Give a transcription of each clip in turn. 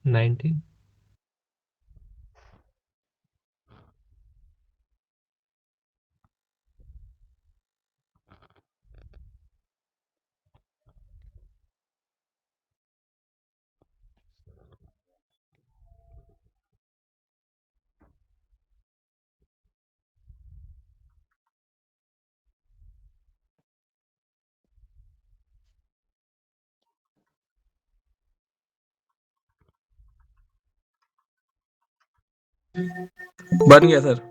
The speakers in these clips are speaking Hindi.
19। बन गया sir.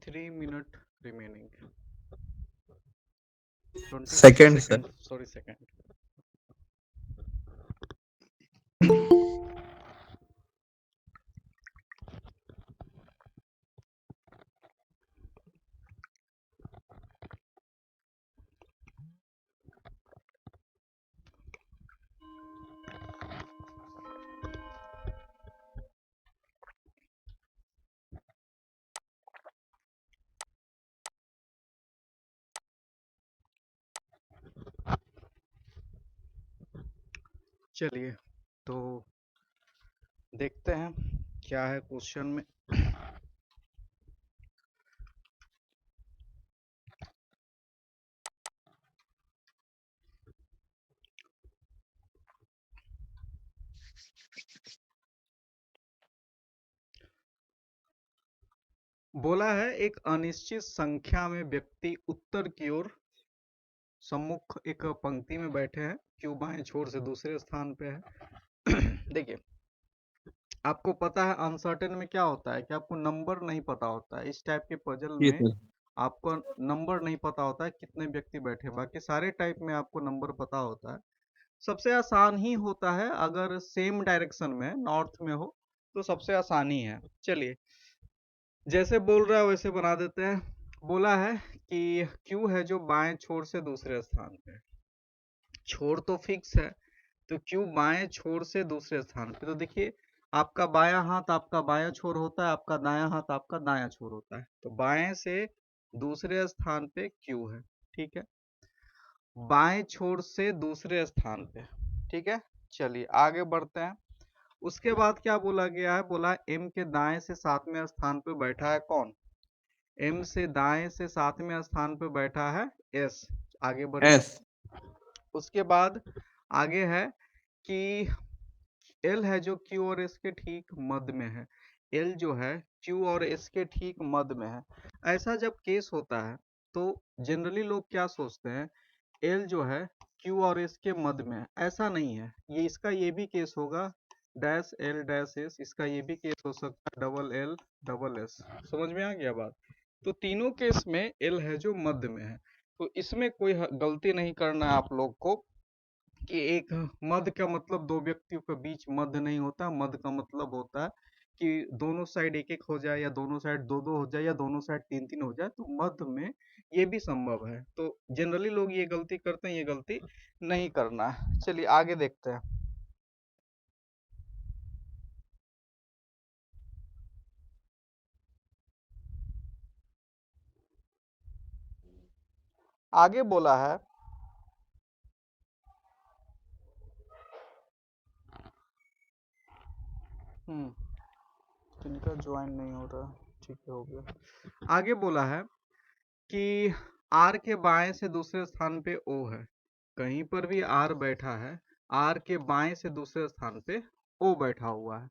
Three minute remaining. 23 second sir. second. Sorry, second. चलिए तो देखते हैं क्या है क्वेश्चन में। बोला है एक अनिश्चित संख्या में व्यक्ति उत्तर की ओर सम्मुख एक पंक्ति में बैठे हैं, क्यू बाएं छोर से दूसरे स्थान पे है। देखिए, आपको पता है अनसर्टेन में क्या होता है कि आपको नंबर नहीं पता होता है। इस टाइप के पजल ये में सर। आपको नंबर नहीं पता होता है कितने व्यक्ति बैठे हैं। बाकी सारे टाइप में आपको नंबर पता होता है। सबसे आसान ही होता है अगर सेम डायरेक्शन में नॉर्थ में हो तो सबसे आसान ही है। चलिए, जैसे बोल रहा है वैसे बना देते हैं। बोला है कि क्यू है जो बाएं छोर से दूसरे स्थान पे है। छोर तो फिक्स है, तो क्यू बाएं छोर से दूसरे स्थान पे। तो देखिए, आपका बायां हाथ आपका बायां छोर होता है, आपका दायां हाथ आपका दायां छोर होता है। तो बाएं से दूसरे स्थान पे क्यू है, ठीक है। बाएं छोर से दूसरे स्थान पे, ठीक है। चलिए आगे बढ़ते हैं। उसके बाद क्या बोला गया है? बोला एम के दाएं से सातवें स्थान पे बैठा है कौन? एम से दाएं से सातवें स्थान पे बैठा है एस। आगे बढ़िए। एस। उसके बाद आगे है कि एल है जो क्यू और एस के ठीक मध्य में है। एल जो है क्यू और एस के ठीक मध्य में है। ऐसा जब केस होता है तो जनरली लोग क्या सोचते हैं, एल जो है क्यू और एस के मध्य में है। ऐसा नहीं है। ये इसका ये भी केस होगा डैश एल डैश एस, इसका ये भी केस हो सकता है डबल एल डबल एस। समझ में आ गया बात? तो तीनों केस में एल है जो मध्य में है। तो इसमें कोई गलती नहीं करना है आप लोग को कि एक मध्य का मतलब दो व्यक्तियों के बीच मध्य नहीं होता। मध्य का मतलब होता है कि दोनों साइड एक एक हो जाए, या दोनों साइड दो दो हो जाए, या दोनों साइड तीन तीन हो जाए। तो मध्य में ये भी संभव है। तो जनरली लोग ये गलती करते हैं, ये गलती नहीं करना है। चलिए आगे देखते हैं। आगे बोला है इनका ज्वाइन नहीं हो रहा, ठीक है हो गया। आगे बोला है कि आर के बाएं से दूसरे स्थान पे ओ है। कहीं पर भी आर बैठा है, आर के बाएं से दूसरे स्थान पे ओ बैठा हुआ है।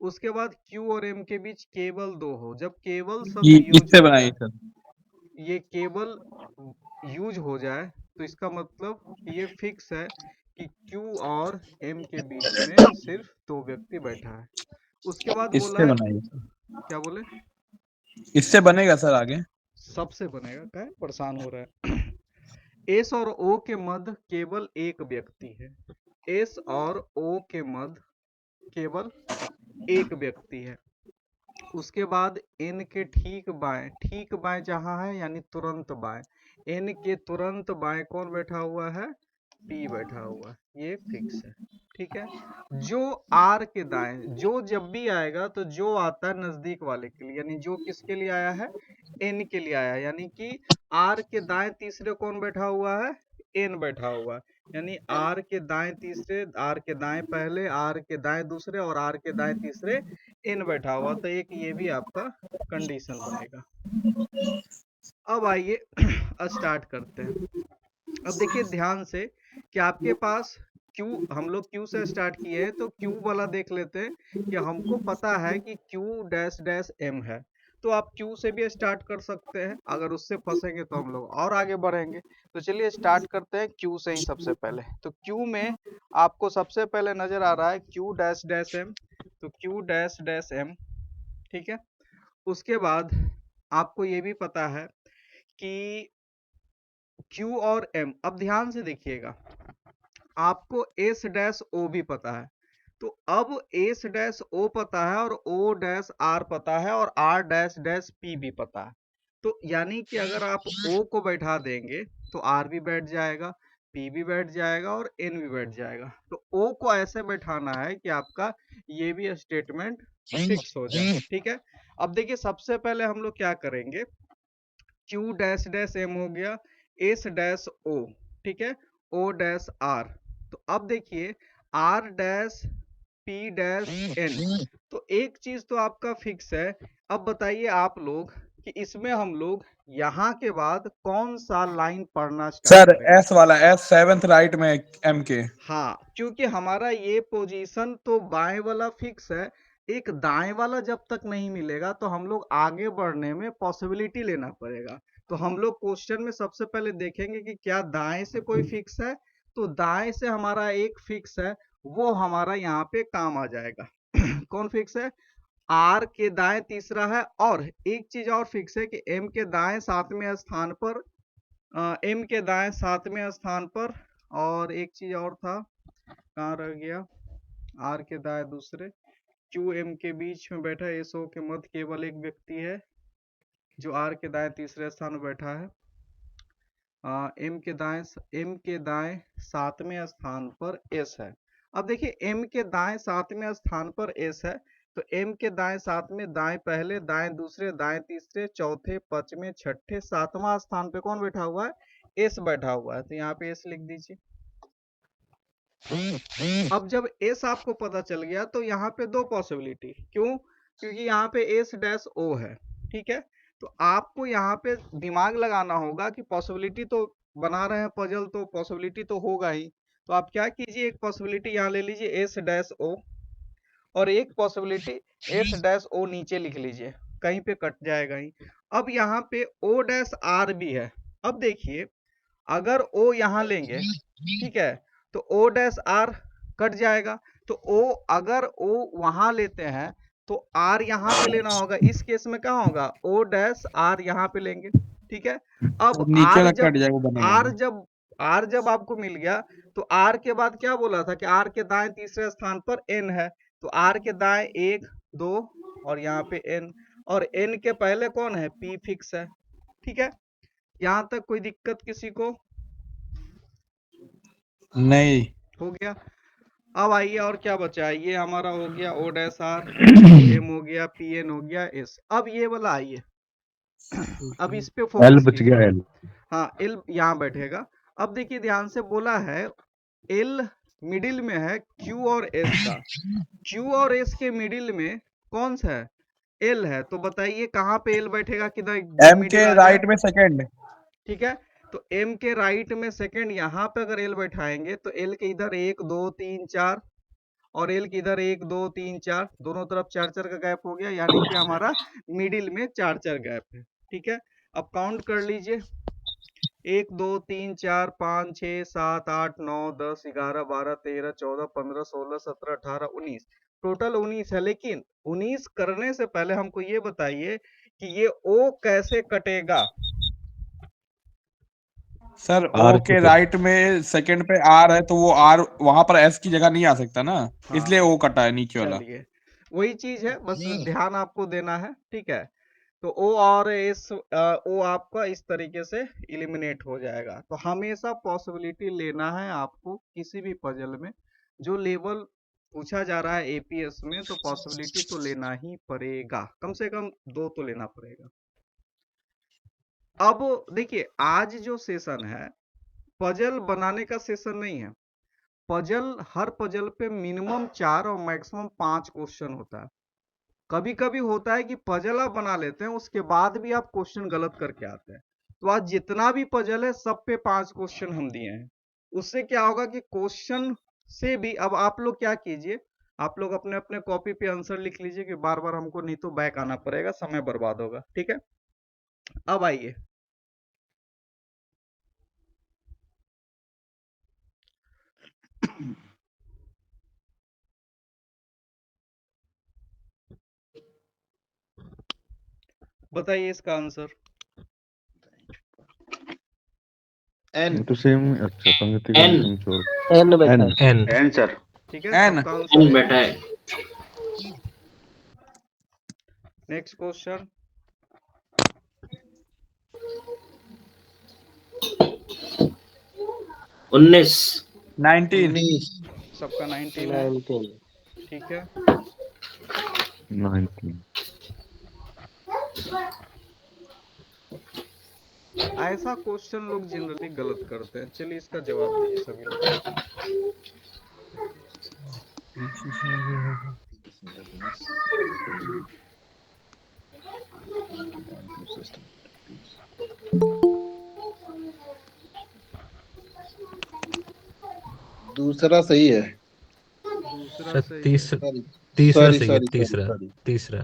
उसके बाद क्यू और एम के बीच केवल दो हो। जब केवल शब्द ये यूज इससे हो बनाइए जाए, सर। ये केवल यूज हो जाए, तो इसका मतलब ये फिक्स है कि क्यू और एम के बीच में सिर्फ दो व्यक्ति बैठा है। उसके बाद बोला इससे है, बनाइए सर। क्या बोले? इससे बनेगा सर आगे। सबसे बनेगा, क्या है? परेशान हो रहा है। एस और ओ के मध्य केवल एक व्यक्ति है। एस और ओ के मध्य केवल एक व्यक्ति है। उसके बाद n के ठीक बाएं जहां है यानी तुरंत बाएं, n के तुरंत बाएं कौन बैठा हुआ है, p बैठा हुआ है, ये फिक्स है। ठीक है, जो r के दाएं, जो जब भी आएगा तो जो आता है नजदीक वाले के लिए, यानी जो किसके लिए आया है, n के लिए आया है, यानी कि r के दाएं तीसरे कौन बैठा हुआ है, n बैठा हुआ है, यानी r के दाएं तीसरे, r के दाएं पहले, r के दाएं दूसरे और r के दाएं तीसरे n बैठा हुआ, तो एक ये भी आपका कंडीशन बनेगा। अब आइए स्टार्ट करते हैं। अब देखिए ध्यान से कि आपके पास Q, हम लोग Q से स्टार्ट किए हैं, तो Q वाला देख लेते हैं कि हमको पता है कि Q डैश डैश M है, तो आप Q से भी स्टार्ट कर सकते हैं। अगर उससे फंसेंगे तो हम लोग और आगे बढ़ेंगे। तो चलिए स्टार्ट करते हैं Q से ही सबसे पहले। तो Q में आपको सबसे पहले नजर आ रहा है Q डैश डैश M, तो Q डैश डैश M, ठीक है। उसके बाद आपको ये भी पता है कि Q और M, अब ध्यान से देखिएगा, आपको S डैश O भी पता है, तो अब S डैश O पता है और O डैश R पता है और R डैश डैश P भी पता है। तो यानी कि अगर आप O को बैठा देंगे तो R भी बैठ जाएगा, P भी बैठ जाएगा और N भी बैठ जाएगा। तो O को ऐसे बैठाना है कि आपका ये भी स्टेटमेंट फिक्स हो जाए। ठीक है, अब देखिए सबसे पहले हम लोग क्या करेंगे, Q डैश डैश M हो गया, S डैश O, ठीक है, O डैश R। तो अब देखिए R dash P dash N, तो एक चीज तो आपका फिक्स है। अब बताइए आप लोग कि इसमें हम लोग यहाँ के बाद कौन सा लाइन पढ़ना स्टार्ट सर करेंगे। S वाला, S सेवेंथ राइट में M के। हाँ, क्योंकि हमारा ये पोजीशन तो बाएं वाला फिक्स है, एक दाएं वाला जब तक नहीं मिलेगा तो हम लोग आगे बढ़ने में पॉसिबिलिटी लेना पड़ेगा। तो हम लोग क्वेश्चन में सबसे पहले देखेंगे कि क्या दाएं से कोई फिक्स है, तो दाएं से हमारा एक फिक्स है, वो हमारा यहाँ पे काम आ जाएगा। कौन फिक्स है, आर के दाएं तीसरा है, और एक चीज और फिक्स है कि एम के दाएं सातवें स्थान पर, एम के दाएं सातवें स्थान पर, और एक चीज और था, कहाँ रह गया, आर के दाएं दूसरे, क्यू एम के बीच में बैठा, एस ओ के मध्य केवल एक व्यक्ति है जो आर के दाएं तीसरे स्थान में बैठा है। एम के दाएं सातवें स्थान पर एस है। अब देखिए एम के दाएं सातवें स्थान पर एस है, तो एम के दाएं सातवें, दाएं पहले, दाएं दूसरे, दाएं तीसरे, चौथे, पांचवें, छठे, सातवां स्थान पे कौन बैठा हुआ है, एस बैठा हुआ है, तो यहाँ पे एस लिख दीजिए। अब जब एस आपको पता चल गया तो यहाँ पे दो पॉसिबिलिटी, क्यों, क्योंकि यहाँ पे एस डैश ओ है, ठीक है। तो आपको यहाँ पे दिमाग लगाना होगा कि पॉसिबिलिटी तो बना रहे हैं पजल, तो पॉसिबिलिटी तो होगा ही। तो आप क्या कीजिए, एक पॉसिबिलिटी यहाँ ले लीजिए एस डैश ओ, और एक पॉसिबिलिटी एस डैश ओ नीचे लिख लीजिए, कहीं पे कट जाएगा ही। अब यहाँ पे ओ डैश आर भी है। अब देखिए अगर ओ यहाँ लेंगे, ठीक है, तो ओ डैश आर कट जाएगा, तो ओ, अगर ओ वहां लेते हैं तो आर यहाँ पे लेना होगा, इस केस में क्या होगा, ओ डैश आर यहाँ पे लेंगे, ठीक है। अब नीचे आर तक कट जब जाएगा, बनेगा आर नहीं। जब आर जब आपको मिल गया, तो आर के बाद क्या बोला था कि आर के दाएं तीसरे स्थान पर एन है, तो आर के दाएं एक, दो, और यहाँ पे एन, और एन के पहले कौन है, पी फिक्स है, ठीक है। यहाँ तक कोई दिक्कत किसी को, नहीं। हो गया। अब आइए और क्या बचा है, ये हमारा हो गया ओ डैश आर, एम हो गया, पी एन हो गया, एस। अब ये वाला आइए, अब इस पे एल फोकस बच गया, कीजिए। एल। हाँ, एल यहाँ बैठेगा। अब देखिए ध्यान से, बोला है एल मिडिल में है क्यू और एस का, क्यू और एस के मिडिल में कौन सा है, एल है, तो बताइए कहाँ पे एल बैठेगा, किधर जो एम के मिडिल आ जाए, राइट में सेकंड। ठीक है। तो एम के राइट में सेकंड, यहाँ पे अगर एल बैठाएंगे तो एल के इधर एक, दो, तीन, चार, और एल की इधर एक, दो, तीन, चार, दोनों तरफ चार चार का गैप हो गया, यानी कि हमारा मिडिल में चार चार गैप है, ठीक है। अब काउंट कर लीजिए, एक, दो, तीन, चार, पाँच, छः, सात, आठ, नौ, 10, 11, 12, 13, 14, 15, 16, 17, 18, 19, टोटल 19 है। लेकिन 19 करने से पहले हमको ये बताइए कि ये ओ कैसे कटेगा। सर आर ओ के क्यों? राइट में सेकंड पे आर है तो वो आर वहां पर एस की जगह नहीं आ सकता ना, इसलिए हाँ ओ कटा है नीचे वाला। चलिए वही चीज है, बस ध्यान आपको देना है, ठीक है। तो ओ और एस, ओ आपका इस तरीके से इलिमिनेट हो जाएगा। तो हमेशा पॉसिबिलिटी लेना है आपको किसी भी पजल में, जो लेवल पूछा जा रहा है एपीएस में, तो पॉसिबिलिटी तो लेना ही पड़ेगा, कम से कम 2 तो लेना पड़ेगा। अब देखिए आज जो सेशन है पजल बनाने का सेशन नहीं है। पजल, हर पजल पे मिनिमम 4 और मैक्सिमम 5 क्वेश्चन होता है। कभी कभी होता है कि पजल आप बना लेते हैं, उसके बाद भी आप क्वेश्चन गलत करके आते हैं। तो आज जितना भी पजल है सब पे 5 क्वेश्चन हम दिए हैं। उससे क्या होगा कि क्वेश्चन से भी अब आप लोग क्या कीजिए, आप लोग अपने अपने कॉपी पे आंसर लिख लीजिए कि बार बार हमको नहीं तो बैक आना पड़ेगा, समय बर्बाद होगा, ठीक है। अब आइए, बताइए इसका आंसर। ये तो सेम। अच्छा, पंक्ति का एन अंतिम छोर। एन बैठा एन। है। N N sir. ठीक है, एन। सबका आंसर एन बैठा है। Next question. 19 19। 19। सबका 19 है, 19। ठीक है। 19। ऐसा क्वेश्चन लोग जनरली गलत करते हैं, चलिए इसका जवाब दीजिए सभी लोग। दूसरा सही है। दूसरा सर सही है। सॉरी तीसरा सॉरी सही है, सॉरी सॉरी तीसरा। सॉरी। तीसरा।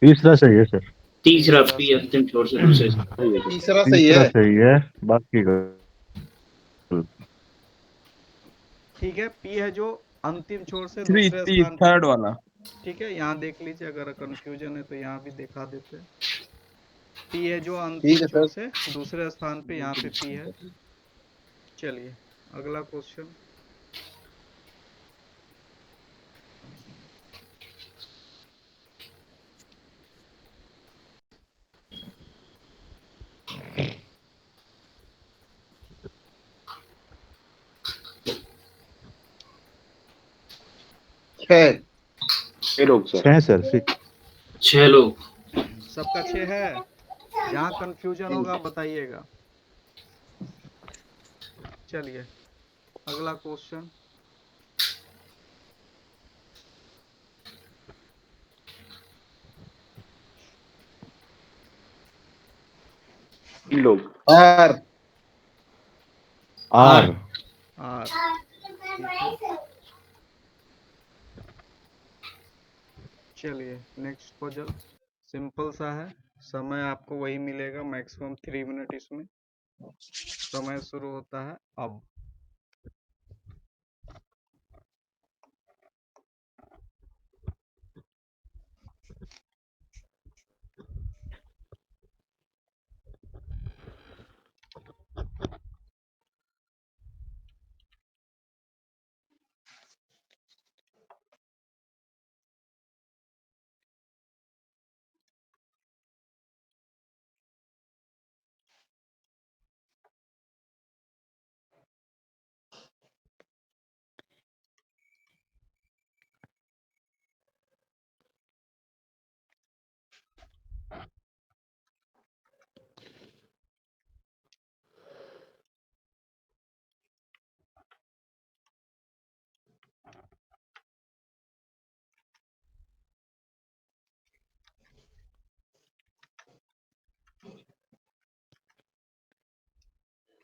तीसरा सही है सर। तीसरा तीसरा पी सही। अंतिम छोर से दूसरे सही है सर। तीसरा सही तीसरा है। सही है, बाकी गलत। ठीक है, पी है जो अंतिम छोर से थ्री दूसरे थ्री स्थान पे। थर्ड वाला। ठीक है, यहाँ देख लीजिए, अगर कंफ्यूजन है तो यहाँ भी दिखा देते हैं। पी है जो ठीक अंतिम है छोर सर। से दूसरे स्थान पे, यहाँ पे पी है। चलिए अगला क्वेश्चन। छह। 6 लोग सर। 6 सर, 6। 6 लोग। सबका 6 है। जहाँ कंफ्यूजन होगा बताइएगा। चलिए अगला क्वेश्चन। तीन लोग। आर। आर। आर, ठीक है। चलिए नेक्स्ट पजल, सिंपल सा है। समय आपको वही मिलेगा, मैक्सिमम 3 मिनट इसमें। समय शुरू होता है अब।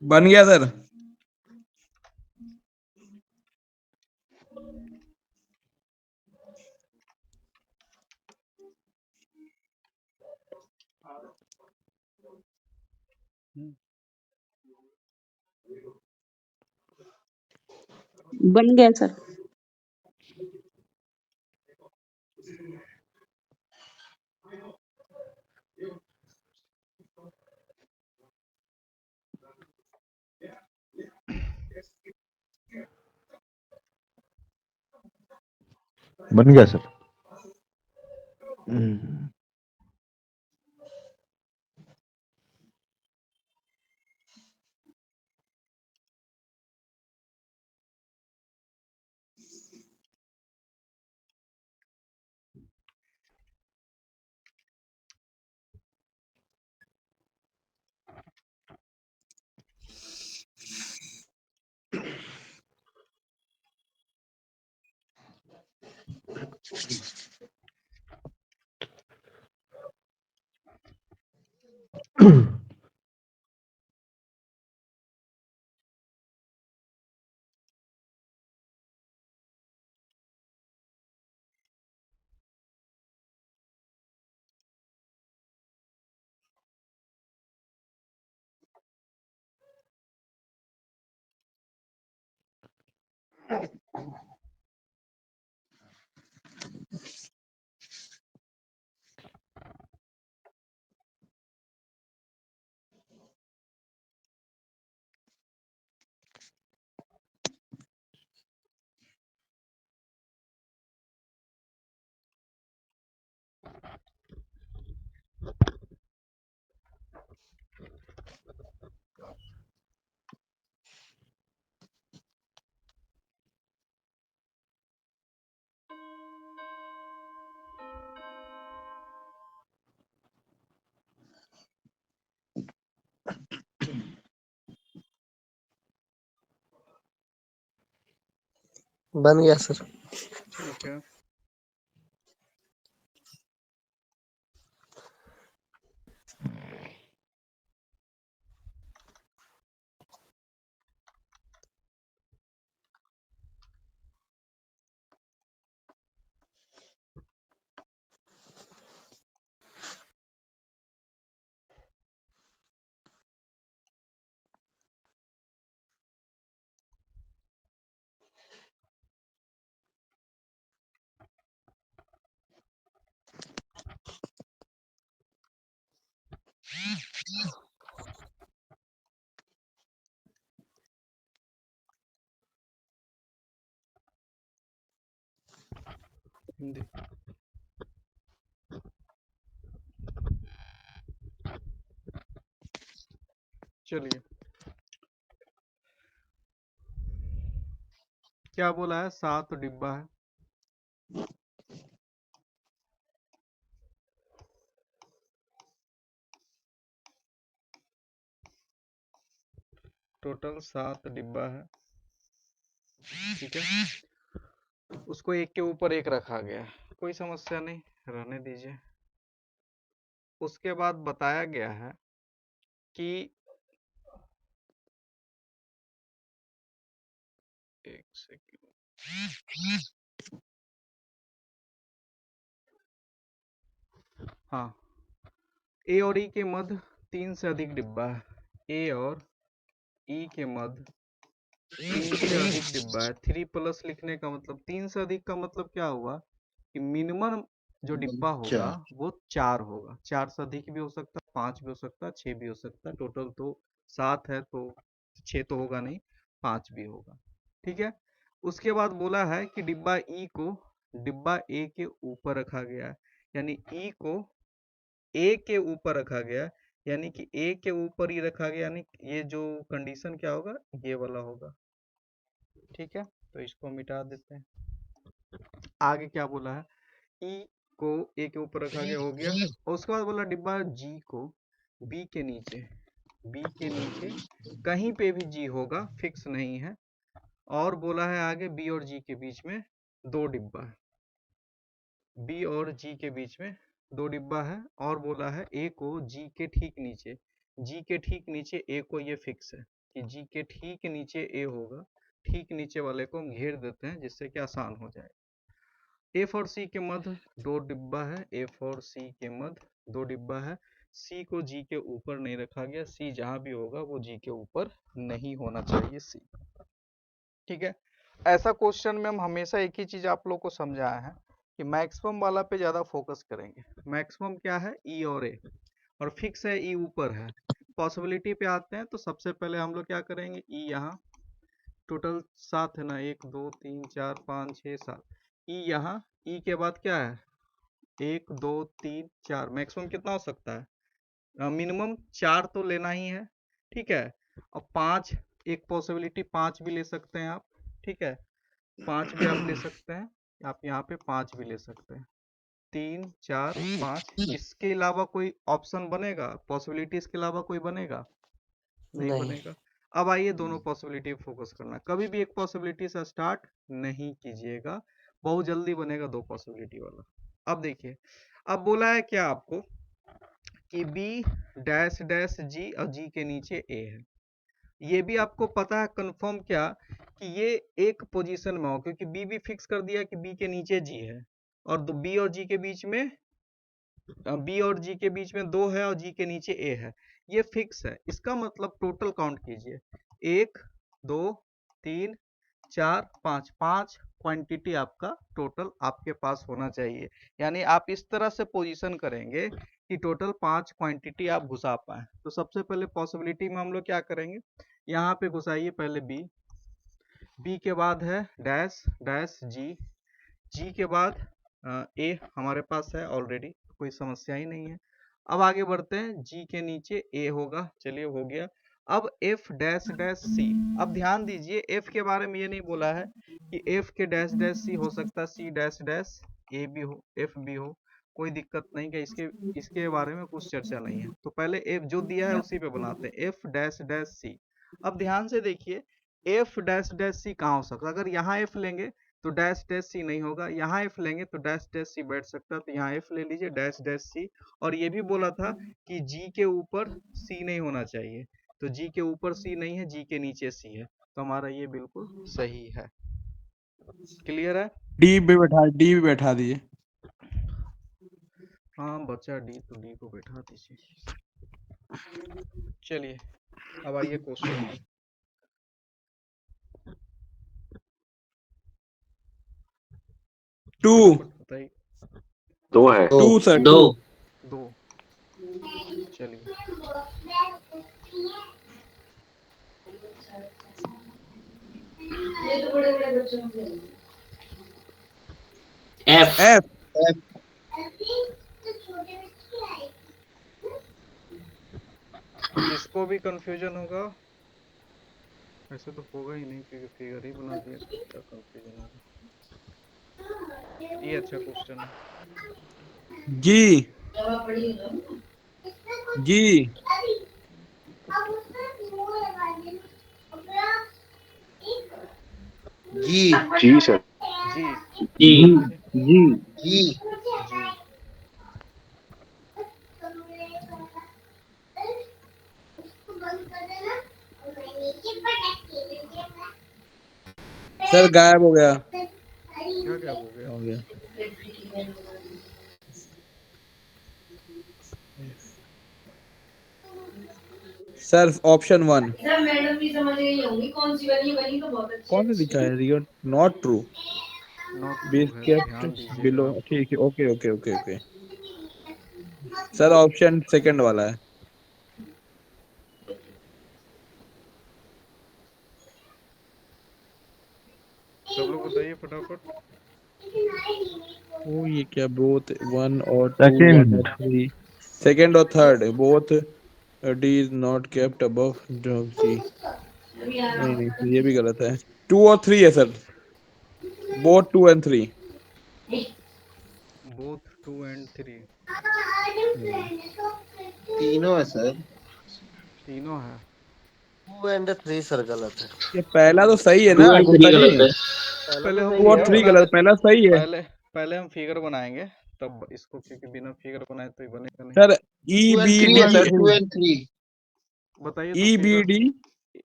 बन गया सर। बन गया सर। बन गया सर। हम्म, बन गया सर। ठीक है, हिंदी। चलिए, क्या बोला है? 7 डिब्बा है। टोटल 7 डिब्बा है, ठीक है। उसको एक के ऊपर एक रखा गया, कोई समस्या नहीं, रहने दीजिए। उसके बाद बताया गया है कि एक सेकंड, हाँ, ए और ई के मध्य 3 से अधिक डिब्बा है। ए और ई के मध्य 3 से अधिक डिब्बा है। 3 प्लस लिखने का मतलब 3 से अधिक का मतलब क्या हुआ कि मिनिमम जो डिब्बा होगा वो 4 होगा। 4 से अधिक भी हो सकता है, 5 भी हो सकता है, 6 भी हो सकता है। टोटल तो 7 है, तो 6 तो होगा नहीं, 5 भी होगा, ठीक है। उसके बाद बोला है कि डिब्बा ई को डिब्बा ए के ऊपर रखा गया है, यानी ई को ए के ऊपर रखा गया, यानी कि ए के ऊपर ही रखा गया, यानी ये जो कंडीशन क्या होगा, ये वाला होगा, ठीक है। तो इसको मिटा देते हैं। आगे क्या बोला है, ई को ए के ऊपर रखा गया, हो गया। और उसके बाद बोला डिब्बा जी को बी के नीचे कहीं पे भी जी होगा, फिक्स नहीं है। और बोला है आगे बी और जी के बीच में 2 डिब्बा है, बी और जी के बीच में 2 डिब्बा है। और बोला है ए को जी के ठीक नीचे ए को, ये फिक्स है कि जी के ठीक नीचे ए होगा। ठीक नीचे वाले को हम घेर देते हैं जिससे कि आसान हो जाए। एफ और सी के मध्य 2 डिब्बा है, एफ और सी के मध्य 2 डिब्बा है। सी को जी के ऊपर नहीं रखा गया, सी जहां भी होगा वो जी के ऊपर नहीं होना चाहिए, सी, ठीक है। ऐसा क्वेश्चन में हम हमेशा एक ही चीज आप लोग को समझाया है कि मैक्सिमम वाला पे ज्यादा फोकस करेंगे। मैक्सिमम क्या है, ई और ए, और फिक्स है ई ऊपर है। पॉसिबिलिटी पे आते हैं तो सबसे पहले हम लोग क्या करेंगे, ई यहाँ टोटल 7 है ना, 1 2 3 4 5 6 7, ई यहाँ ई के बाद क्या है, 1 2 3 4, मैक्सिमम कितना हो सकता है, मिनिमम 4 तो लेना ही है, ठीक है। अब 5, एक पॉसिबिलिटी 5 भी ले सकते हैं आप, ठीक है, 5 भी आप ले सकते हैं, आप यहाँ पे 5 भी ले सकते हैं, 3 4 5। इसके अलावा कोई ऑप्शन बनेगा, पॉसिबिलिटी इसके अलावा कोई बनेगा, नहीं बनेगा। अब आइए दोनों पॉसिबिलिटी फोकस करना, कभी भी एक पॉसिबिलिटी से स्टार्ट नहीं कीजिएगा, बहुत जल्दी बनेगा दो पॉसिबिलिटी वाला। अब देखिए, अब बोला है क्या आपको कि बी डैश डैश जी और जी के नीचे ए है, ये भी आपको पता है कंफर्म क्या कि ये एक पोजीशन में हो, क्योंकि बी भी फिक्स कर दिया कि बी के नीचे जी है, और बी और जी के बीच में, बी और जी के बीच में 2 है और जी के नीचे ए है, ये फिक्स है। इसका मतलब टोटल काउंट कीजिए, 1 2 3 4 5, 5 क्वांटिटी आपका टोटल आपके पास होना चाहिए। यानी आप इस तरह से पोजीशन करेंगे कि टोटल 5 क्वांटिटी आप घुसा पाए। तो सबसे पहले पॉसिबिलिटी में हम लोग क्या करेंगे, यहाँ पे घुसाइए पहले बी, बी के बाद है डैश डैश जी, जी के बाद ए हमारे पास है ऑलरेडी, कोई समस्या ही नहीं है। अब आगे बढ़ते हैं, जी के नीचे ए होगा, चलिए हो गया। अब एफ डैश डैश सी, अब ध्यान दीजिए एफ के बारे में ये नहीं बोला है कि एफ के डैश डैश सी हो सकता है, सी डैश डैश ए भी हो, एफ भी हो, कोई दिक्कत नहीं है, इसके बारे में कुछ चर्चा नहीं है। तो पहले एफ जो दिया है उसी पे बनाते हैं, एफ डैश डैश सी। अब ध्यान से देखिए, एफ डैश डैश सी कहाँ हो सकता है, अगर यहाँ एफ लेंगे तो डैश डैश सी नहीं होगा, यहाँ एफ लेंगे तो डैश डैश सी बैठ सकता है, तो यहाँ एफ ले लीजिए डैश डैश सी। और ये भी बोला था कि जी के ऊपर सी नहीं होना चाहिए, तो जी के ऊपर सी नहीं है, जी के नीचे सी है, तो हमारा ये बिल्कुल सही है। क्लियर है, डी भी बैठा दिए। हाँ बचा डी, तो डी को बैठा दीजिए। चलिए अब आइए क्वेश्चन में, टू बताइए। 2 है। टू सर, दो 2, चलिए एफ एफ जिसको भी कंफ्यूजन होगा, ऐसे तो होगा ही नहीं क्योंकि फिगर ही बना दिया, तो क्या कंफ्यूजन होगा। ये अच्छा क्वेश्चन है। जी जी जी सर। जी जी जी जी सर गायब हो गया, क्या हो गया, हो गया। सर ऑप्शन 1 सर मैडम भी समझ गई होंगी कौन सी बनी तो बहुत अच्छी कौन सा दिखा है, real not true, not base true है, केप्ट ध्यान दीजिएगा। बिलो, ठीक है, okay okay okay okay. Sir option second वाला है, सब लोग बताइए फटाफट। ओ ये क्या, बोथ 1 और 2 Second. 1 और 3, सेकंड और third both, D is not kept above C, नहीं नहीं सर ये भी गलत है, 2 और 3 है sir, both 2 and 3। Both 2 and 3 तीनों है सर, तीनों है। 2 and 3 सर गलत है। ये पहला तो सही है 2 ना and 3 गुप्ता गलत जी, है। पहले हम 2 और 3 गलत, पहला सही है पहले हम फिगर बनाएंगे तब इसको, क्योंकि बिना फिगर बनाए तो ये बनेगा नहीं। Sir. E 2 and B 3 D, है सर, 2 and 3। बताइए तो ई बी फिगर, डी,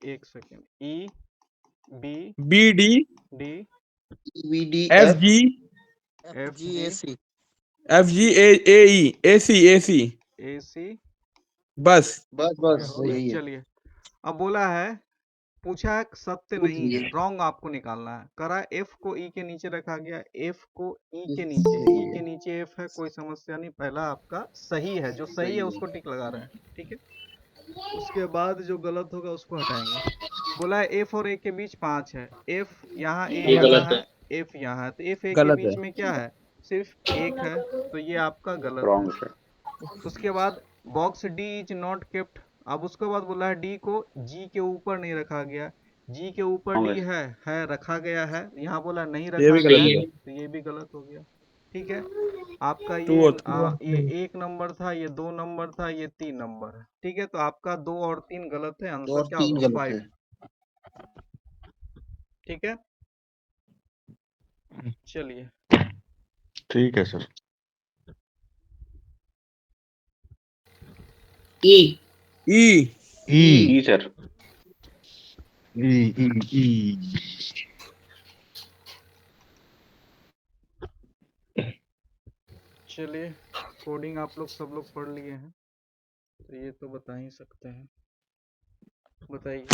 एक second, E B B D, D VD F F G, FGAC। F G, A E, A C, A C, A C, बस। बस हो बस गया। यही है। चलिए अब बोला है, पूछा है सत्य पूछ नहीं है, लिए। रॉन्ग आपको निकालना है। करा एफ को ई के नीचे रखा गया, एफ को ई के ये नीचे, सही ई है। के नीचे एफ है, कोई समस्या नहीं, पहला आपका सही है, जो सही है उसको टिक लगा रहे हैं, ठीक है। उसके बाद जो गलत होगा उसको हटाएंगे। बोला है एफ और ए के बीच 5 है, एफ यहाँ, ए ये यहाँ गलत है, है। एफ यहाँ है, तो एफ ए के गलत बीच है, में क्या है, सिर्फ एक है, तो ये आपका गलत रॉन्ग है। सर। उसके बाद box D is not kept. अब उसके बाद बोला है डी को जी के ऊपर नहीं रखा गया। जी के ऊपर रॉन्ग डी है। है रखा गया है, यहाँ बोला नहीं ये रखा भी गया गलत है, है। तो ये भी गलत हो गया। ठीक है, आपका 2 और 3। ये 1 नंबर था, ये 2 नंबर था, ये 3 नंबर है। ठीक है, तो आपका 2 और 3 गलत है, 2 आंसर और क्या 3 होगा? गलत 5। है। ठीक है, चलिए। ठीक है सर। E. ई। ई ई सर। ई ई ई चलिए, कोडिंग आप लोग सब लोग पढ़ लिए हैं, तो ये तो बता ही सकते हैं। बताइए।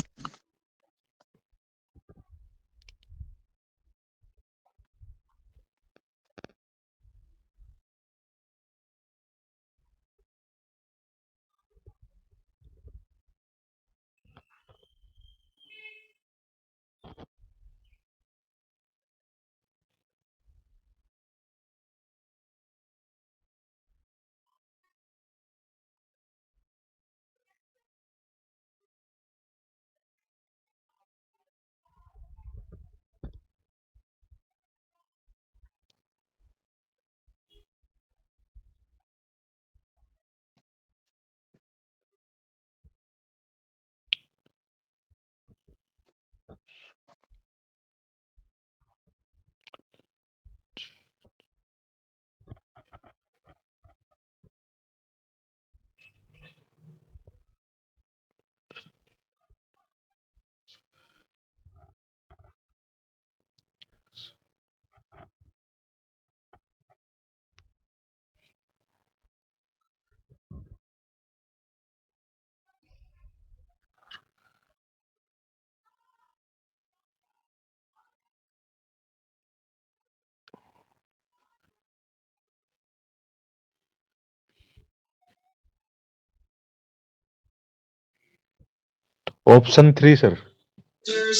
Option 3 sir.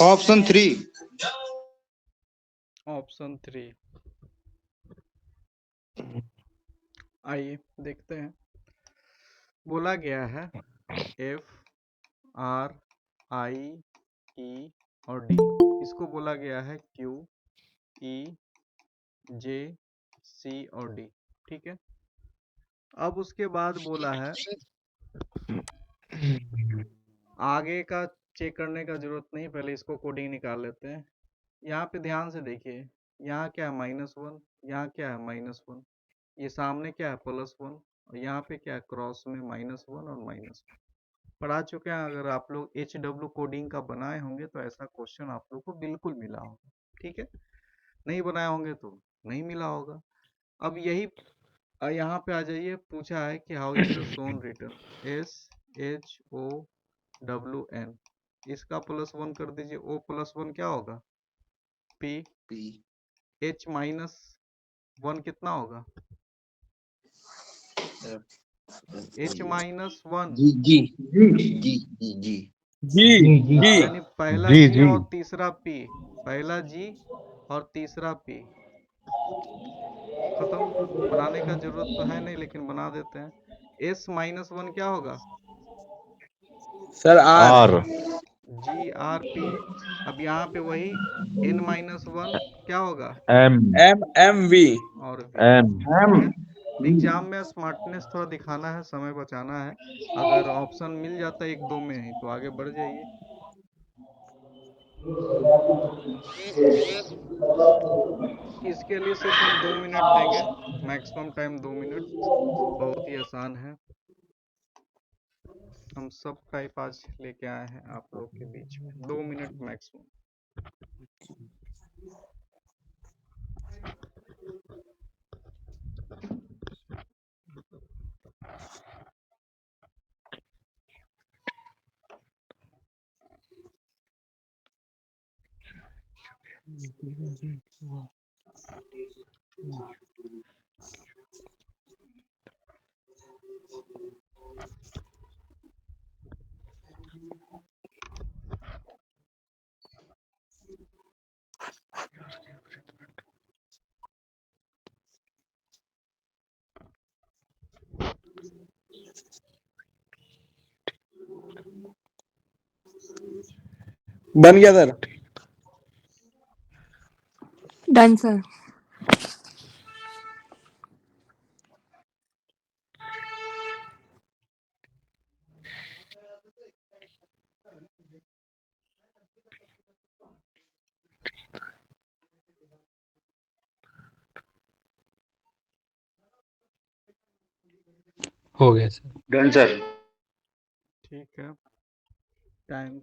ऑप्शन 3। ऑप्शन 3, आइए देखते हैं। बोला गया है एफ आर आई ई और डी, इसको बोला गया है क्यू ई जे सी और डी। ठीक है, अब उसके बाद बोला है आगे का चेक करने का जरूरत नहीं, पहले इसको कोडिंग निकाल लेते हैं। यहाँ पे ध्यान से देखिए, यहाँ क्या है -1, यहाँ क्या है -1, ये सामने क्या है +1, और यहाँ पे क्या है क्रॉस में -1 और -1 पढ़ा चुके हैं। अगर आप लोग HW कोडिंग का बनाए होंगे तो ऐसा क्वेश्चन आप लोग को बिल्कुल मिला होगा। ठीक है, नहीं बनाए होंगे तो नहीं मिला होगा। अब यही यहाँ पे आ जाइए, पूछा है कि how is the son return SHOWN, इसका +1 कर दीजिए, O +1 क्या होगा P, पी H -1 कितना होगा H -1, जी जी जी जी जी जी जी जी यानी पहला जी G जी और तीसरा P, पहला G और तीसरा P। खत्म, बनाने का जरूरत तो है नहीं लेकिन बना देते हैं। S -1 क्या होगा सर आर। Are GRP। अब यहाँ पे वही N-1 क्या होगा एम एम वी। और V। एम ठीक है, एग्जाम में स्मार्टनेस थोड़ा दिखाना है, समय बचाना है। अगर ऑप्शन मिल जाता है 1-2 में ही तो आगे बढ़ जाइए। इसके लिए सिर्फ हम 2 मिनट देंगे, मैक्सिमम टाइम 2 मिनट, बहुत ही आसान है। हम सब टाइप आज लेके आए हैं आप लोग के बीच में, 2 मिनट मैक्सिमम। बन गया सर। Done sir. हो गया सर। Done sir. ठीक है, टाइम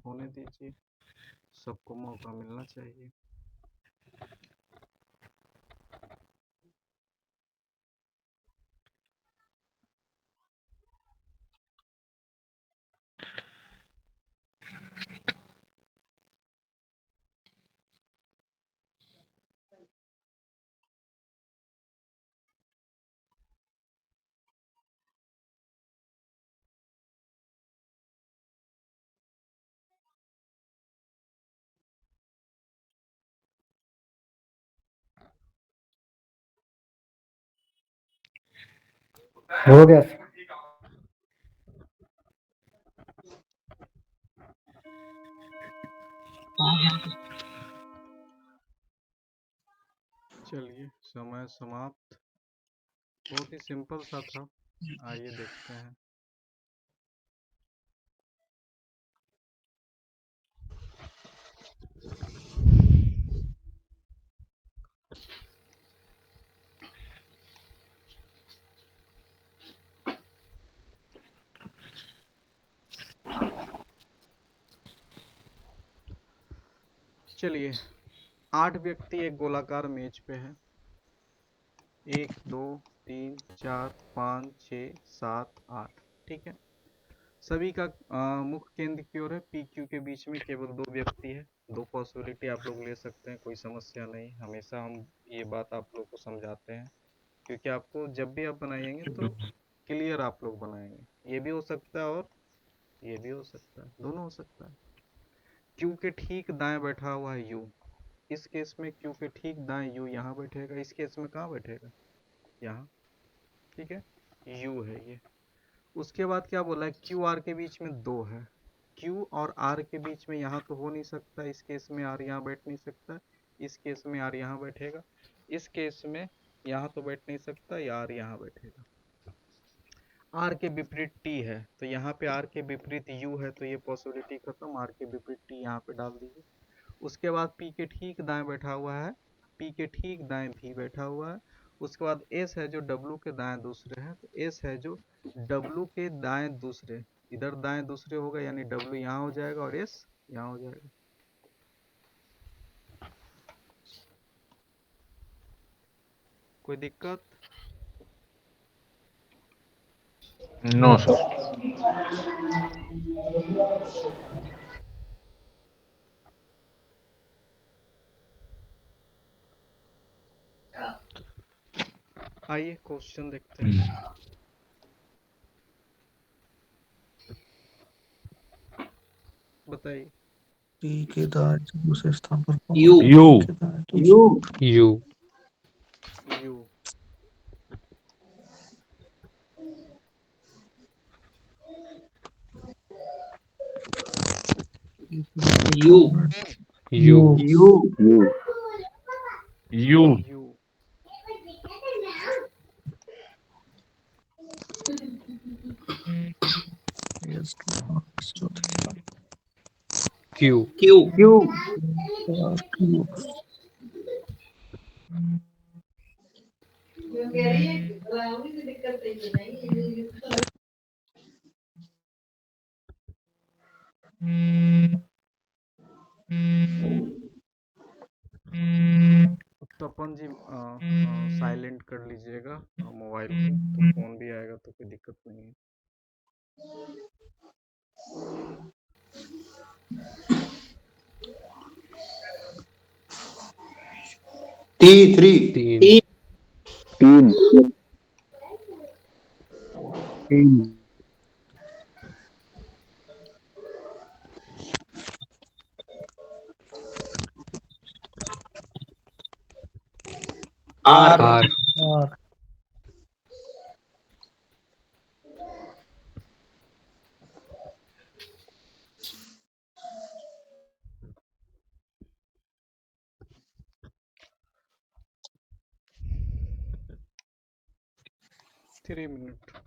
होने दीजिए, सबको मौका मिलना चाहिए। हो गया सर। चलिए, समय समाप्त। बहुत ही सिंपल सा था, आइए देखते हैं। चलिए, 8 व्यक्ति एक गोलाकार मेज पे हैं। 1 2 3 4 5 6 7 8, ठीक है। सभी का मुख केंद्र की ओर है। पी क्यू के बीच में केवल 2 व्यक्ति है। 2 पॉसिबिलिटी आप लोग ले सकते हैं, कोई समस्या नहीं। हमेशा हम ये बात आप लोग को समझाते हैं, क्योंकि आपको जब भी आप बनाएंगे तो क्लियर आप लोग बनाएंगे। ये भी हो सकता है और ये भी हो सकता है, दोनों हो सकता है। क्यू के ठीक दाएं बैठा हुआ है यू। इस केस में क्यू के ठीक दाएं यू यहाँ बैठेगा। इस केस में कहाँ बैठेगा? यहाँ, ठीक है। यू है ये। उसके बाद क्या बोला है? क्यू आर के बीच में 2 है। क्यू और आर के बीच में यहाँ तो हो नहीं सकता। इस केस में आर यहाँ बैठ नहीं सकता। इस केस में आर यहाँ बैठेगा। इस केस में यहाँ तो बैठ नहीं सकता, या आर यहाँ बैठेगा। आर के विपरीत टी है, तो यहाँ पे आर के विपरीत यू है, तो ये पॉसिबिलिटी खत्म। आर के विपरीत टी यहाँ पे डाल दीजिए। उसके बाद पी के ठीक दाएं बैठा हुआ है। पी के ठीक दाएं भी बैठा हुआ है। उसके बाद एस है जो डब्लू के दाएं दूसरे हैं, तो एस है जो डब्लू के दाएं दूसरे, इधर दाएं दूसरे होगा, यानी डब्लू यहाँ हो जाएगा और एस यहाँ हो जाएगा। कोई दिक्कत? No sir. आइए क्वेश्चन देखते हैं। बताइए। टी के दाएं दूसरे स्थान पर you you you you you you you you you you you Q Q Q जो कह रही है राहुल की दिक्कत नहीं है। तपन जी साइलेंट कर लीजिएगा मोबाइल को, तो फोन भी आएगा तो कोई दिक्कत नहीं है। T3 तीन तीन आर आर 3 मिनट।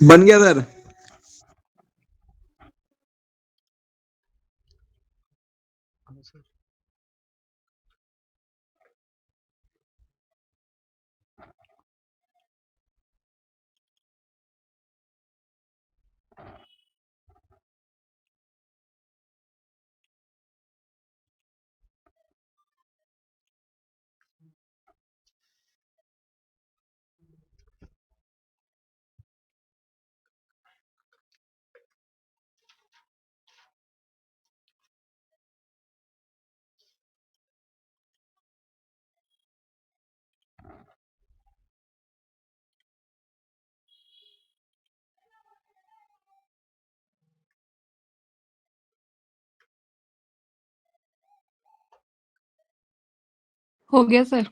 बन गया सर। आंसर हो गया सर।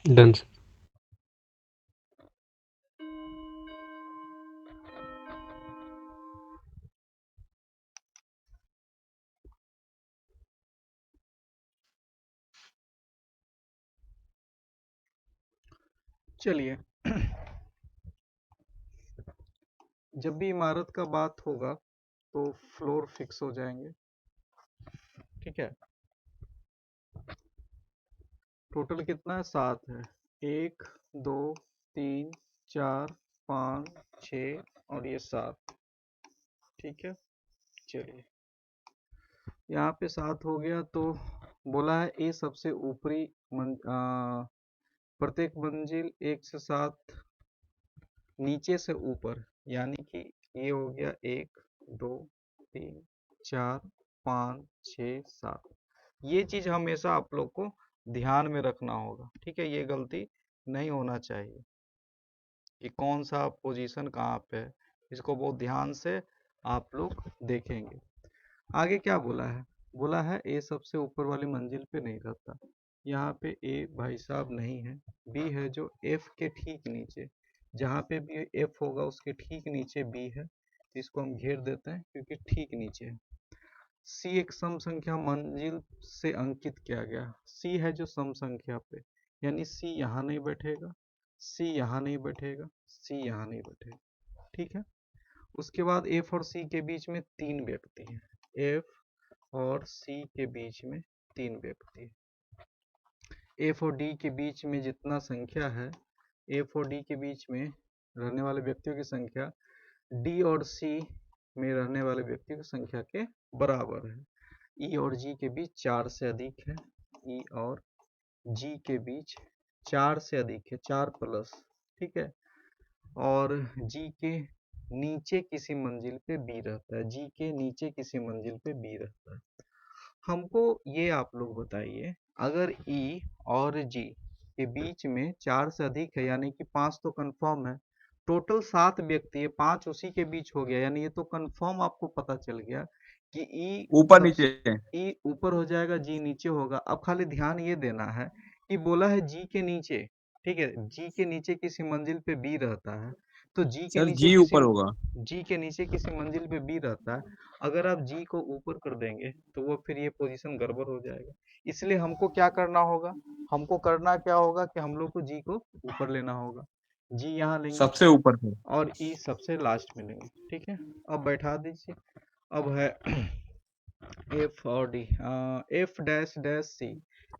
डन। चलिए। जब भी इमारत का बात होगा तो फ्लोर फिक्स हो जाएंगे, ठीक है। टोटल कितना है? 7 है। 1 2 3 4 5 6 और ये 7, ठीक है। चलिए, यहाँ पे 7 हो गया तो बोला है ए सबसे ऊपरी प्रत्येक मंजिल 1 से 7 नीचे से ऊपर, यानी कि ये हो गया 1 2 3 4 5 6 7। ये चीज हमेशा आप लोग को ध्यान में रखना होगा, ठीक है। ये गलती नहीं होना चाहिए कि कौन सा पोजीशन कहाँ पे है, इसको बहुत ध्यान से आप लोग देखेंगे। आगे क्या बोला है? बोला है ए सबसे ऊपर वाली मंजिल पे नहीं रहता। यहाँ पे ए भाई साहब नहीं है, बी है जो एफ के ठीक नीचे, जहाँ पे भी एफ होगा उसके ठीक नीचे बी है, तो इसको हम घेर देते हैं क्योंकि ठीक नीचे है। सी एक सम संख्या मंजिल से अंकित किया गया, सी है जो सम संख्या पे, यानी सी यहाँ नहीं बैठेगा, सी यहाँ नहीं बैठेगा, सी यहाँ नहीं बैठेगा, ठीक है। उसके बाद एफ और सी के बीच में 3 व्यक्ति हैं, एफ और सी के बीच में 3 व्यक्ति, एफ और डी के बीच में जितना संख्या है, एफ और डी के बीच में रहने वाले व्यक्तियों की संख्या डी और सी में रहने वाले व्यक्तियों की संख्या के बराबर है। ई और जी के बीच 4 से अधिक है, ई और जी के बीच 4 से अधिक है, 4 प्लस, ठीक है, और जी के नीचे किसी मंजिल पे बी रहता है, जी के नीचे किसी मंजिल पे बी रहता है। हमको ये आप लोग बताइए, अगर ई और जी के बीच में 4 से अधिक है, यानी कि 5 तो कंफर्म है, टोटल 7 व्यक्ति है, 5 उसी के बीच हो गया, यानी ये तो कंफर्म आपको पता चल गया कि ई ऊपर सबसे नीचे। ई ऊपर हो जाएगा, जी नीचे होगा। अब खाली ध्यान ये देना है कि बोला है जी के नीचे, ठीक है, जी के नीचे किसी मंजिल पे बी रहता है, तो जी के सर नीचे जी किसी ऊपर होगा। जी के नीचे किसी मंजिल पे बी रहता है, अगर आप जी को ऊपर कर देंगे तो वो फिर ये पोजीशन गड़बड़ हो जाएगा। इसलिए हमको क्या करना होगा, हमको करना क्या होगा कि हम लोग को जी को ऊपर लेना होगा, जी यहाँ लेंगे सबसे ऊपर पे। और ई सबसे लास्ट में लेंगे, ठीक है। अब बैठा दीजिए। अब है एफ और D, F dash dash C,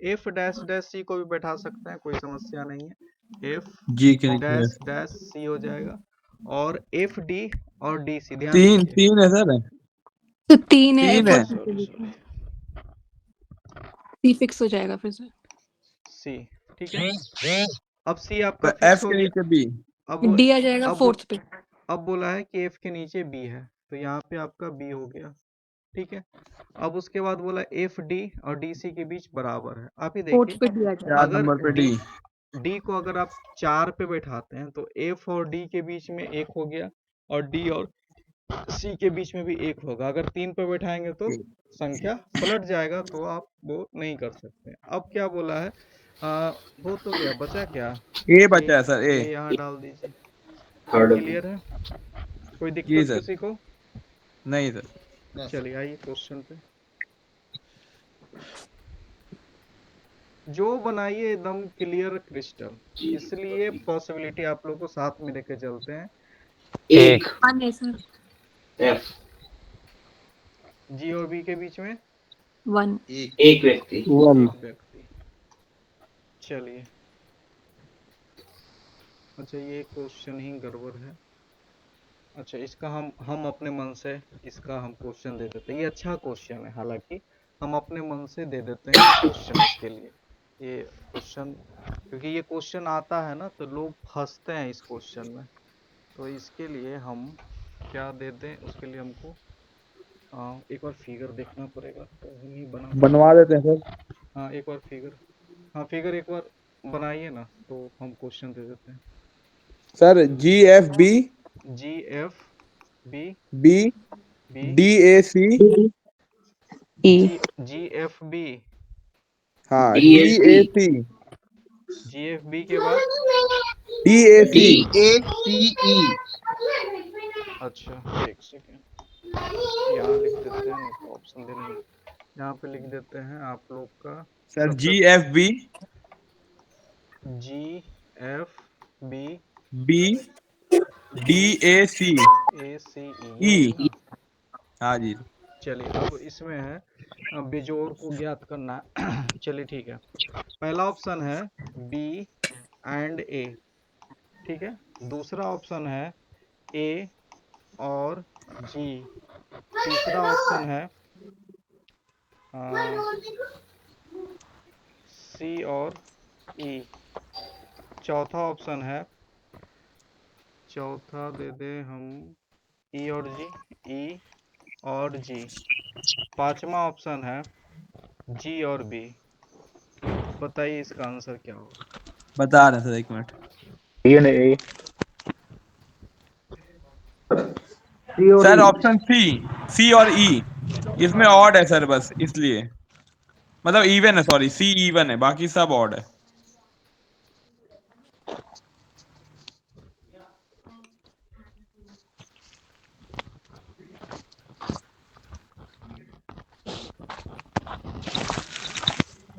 F dash dash C को भी बैठा सकते हैं, कोई समस्या नहीं है, एफ जी के नीचे डैश डैश सी हो जाएगा, और एफ डी और डी सी, ध्यान तीन दीजिए, तीन है सर। तो 3 है, तीन F है। और D के बीच में C फिक्स हो जाएगा फिर से। सी, ठीक है। अब सी तो आपका एफ फिक्स हो के गया। नीचे बी। अब D आ जाएगा अब 4th पे। अब बोला है कि एफ के नीचे बी है, तो यहाँ पे आपका बी हो गया, ठीक है। अब उसके बाद बोला एफ डी और डी सी के बीच बराबर है। आप ही 4th देखिए, पे D आ जाएगा। 4 अगर नंबर पे डी डी। डी को अगर आप 4 पे बैठाते हैं तो एफ और डी के बीच में 1 हो गया, और डी और सी के बीच में भी 1 होगा। अगर 3 पे बैठाएंगे तो संख्या पलट जाएगा, तो आप वो नहीं कर सकते। अब क्या बोला है, हो तो गया, बचा क्या, ए बचा है सर, ए। ए यहाँ डाल दीजिए। थर्ड क्लियर है, कोई जी दिक्कत सर। किसी को? नहीं सर। चलिए आइए क्वेश्चन पे। जो बनाइए एकदम क्लियर क्रिस्टल, इसलिए पॉसिबिलिटी आप लोग को साथ में लेके चलते हैं। एक 1 है सर। एफ जी और बी के बीच में 1 एक व्यक्ति एक व्यक्ति। चलिए, अच्छा ये क्वेश्चन ही गड़बड़ है। अच्छा इसका हम अपने मन से इसका हम क्वेश्चन दे देते हैं। ये अच्छा क्वेश्चन है, हालांकि हम अपने मन से दे देते हैं क्वेश्चन इसके लिए। ये क्वेश्चन, क्योंकि ये क्वेश्चन आता है ना तो लोग फंसते हैं इस क्वेश्चन में, तो इसके लिए हम क्या दे दें, उसके लिए हमको एक बार फिगर देखना पड़ेगा, तो हम ही बनवा देते हैं सर। हाँ एक बार फिगर, हाँ फिगर एक बार बनाइए ना, तो हम क्वेश्चन दे देते हैं। Sir G F B G F B B B D A C. G F B, हाँ D A C. G F B के बाद डी ए सी। DACE अच्छा एक सेकेंड, यहाँ लिख देते हैं, नहीं तो ऑप्शन देने में, यहाँ पे लिख देते हैं आप लोग का सर सबसे G F B G F B B D A C A C E, यही है ना। हाँ जी। चलिए अब इसमें है बेजोड़ को ज्ञात करना है। चलिए ठीक है, पहला ऑप्शन है बी एंड ए, ठीक है। दूसरा ऑप्शन है ए और जी। तीसरा ऑप्शन है सी और ई। चौथा ऑप्शन है, चौथा दे दे हम ई और जी, ई और जी। पांचवा ऑप्शन है जी और बी। बताइए इसका आंसर क्या होगा। बता रहे सर, एक मिनट। ए सर ऑप्शन सी और ई, इसमें ऑड है सर, बस इसलिए, मतलब इवन है, सॉरी सी इवन है, बाकी सब ऑड है।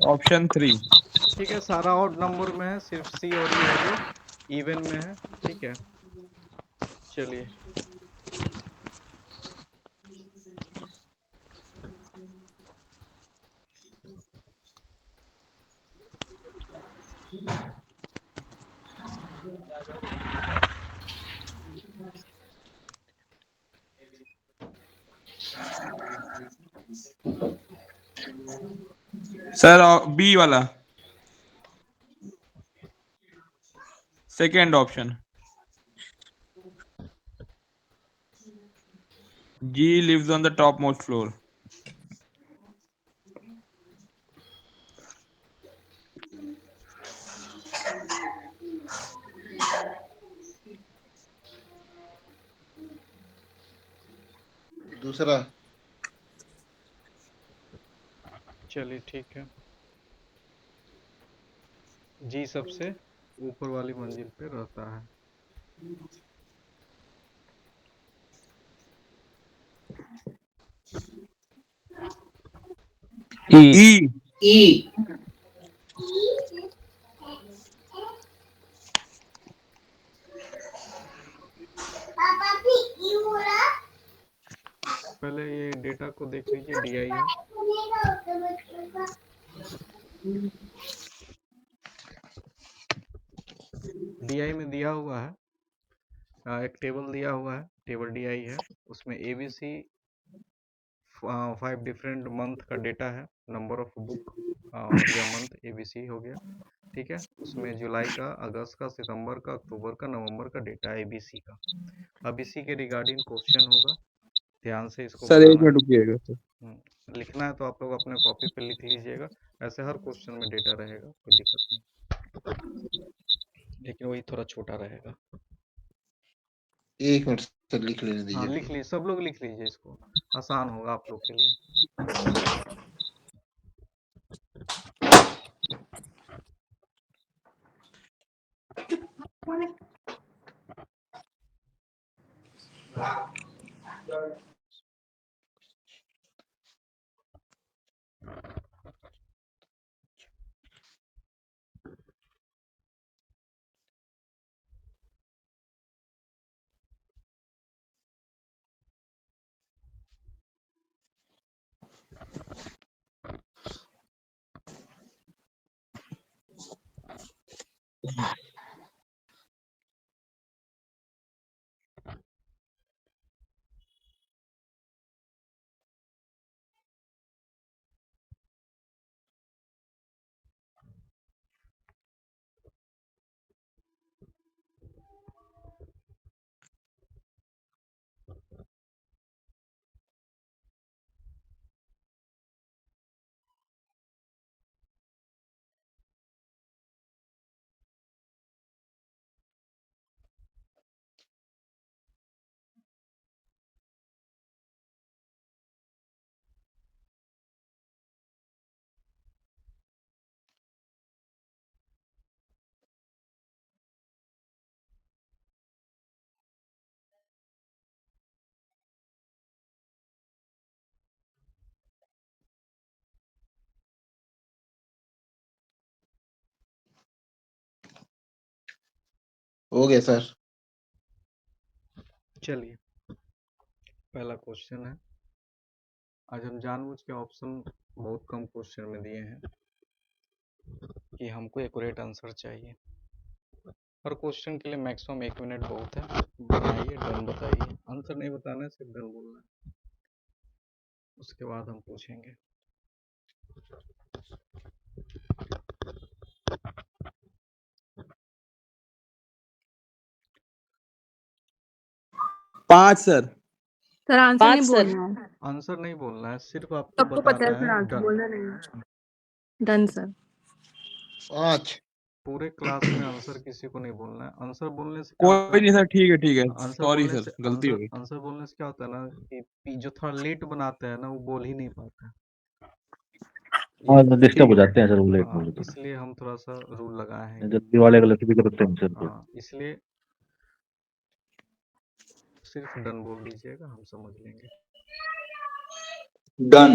ऑप्शन 3। ठीक है, सारा ऑड नंबर में है, सिर्फ सी और ई है जो इवन में है, ठीक है। चलिए सर बी वाला। Second option, G lives on the topmost floor. दूसरा। चलिए ठीक है, जी सबसे ऊपर वाली मंजिल पे रहता है। E. E. पहले ये डेटा को देख लीजिए, DI है। DI में दिया हुआ है, एक टेबल दिया हुआ है, टेबल DI है, उसमें ABC 5 डिफरेंट मंथ का डेटा है, नंबर ऑफ बुक और यह मंथ ABC हो गया, ठीक है। उसमें जुलाई का, अगस्त का, सितंबर का, अक्टूबर का, नवंबर का डेटा है ABC का। अब इसी के रिगार्डिंग क्वेश्चन होगा, ध्यान से इसको सर एक बनाना मिनट है। रुकिएगा सर। लिखना है तो आप लोग अपने कॉपी पे लिख लीजिएगा, ऐसे हर क्वेश्चन में डेटा रहेगा, कोई दिक्कत नहीं, लेकिन वही थोड़ा छोटा रहेगा। एक मिनट सर, लिख लेने हाँ दीजिए। लिख लीजिए, सब लोग लिख लीजिए, इसको आसान होगा आप लोग के लिए। हो गया सर। चलिए पहला क्वेश्चन है, आज हम जानबूझ के ऑप्शन बहुत कम क्वेश्चन में दिए हैं कि हमको एक्यूरेट आंसर चाहिए। हर क्वेश्चन के लिए मैक्सिमम 1 मिनट बहुत है, बनाइए, डन बताइए, आंसर नहीं बताना है, सिर्फ डन बोलना है, उसके बाद हम पूछेंगे। पांच सर। सर आंसर नहीं बोलना है। आंसर नहीं बोलना है, सिर्फ आपको सबको पता है बताना सर, है आंसर डन। बोलना नहीं है। Done sir. 5। पूरे क्लास में आंसर किसी को नहीं बोलना है। आंसर बोलने से क्या होता कोई नहीं है, सर, ठीक है ठीक है, आंसर सॉरी बोलने सर, से गलती हो गई। आंसर बोलने से क्या होता है ना कि जो थोड़ा लेट बनाते हैं ना, वो बोल ही नहीं पाता है। और डिस्टर्ब हो जाते हैं सर, वो लेट बोले तो। इसलिए हम थोड़ा सा रूल लगाए हैं। जल्दी वाले गलती भी करते हैं सर। हाँ, इसलिए सिर्फ डन बोल दीजिएगा, हम समझ लेंगे। Done.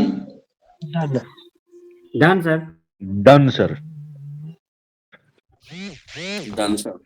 Done, sir. Done sir. Done sir.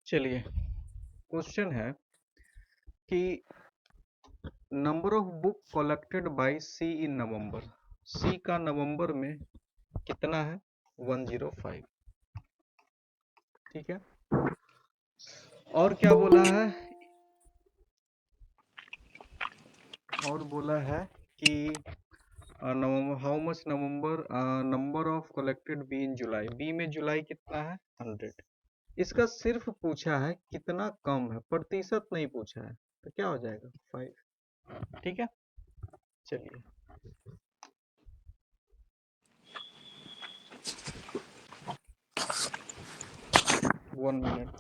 चलिए क्वेश्चन है कि number of book collected by C in November, C का नवंबर में कितना है? 105। ठीक है, और क्या बोला है? और बोला है कि how much November number of collected B in July, B में जुलाई कितना है? 100। इसका सिर्फ पूछा है कितना कम है, प्रतिशत नहीं पूछा है, तो क्या हो जाएगा? 5। ठीक है, चलिए। One minute.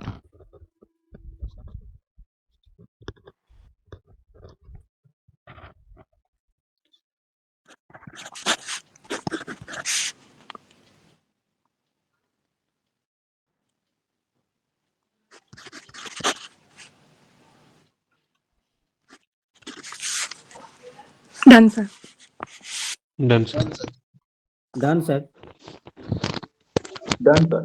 Done, sir. Done sir. Done sir. Done sir.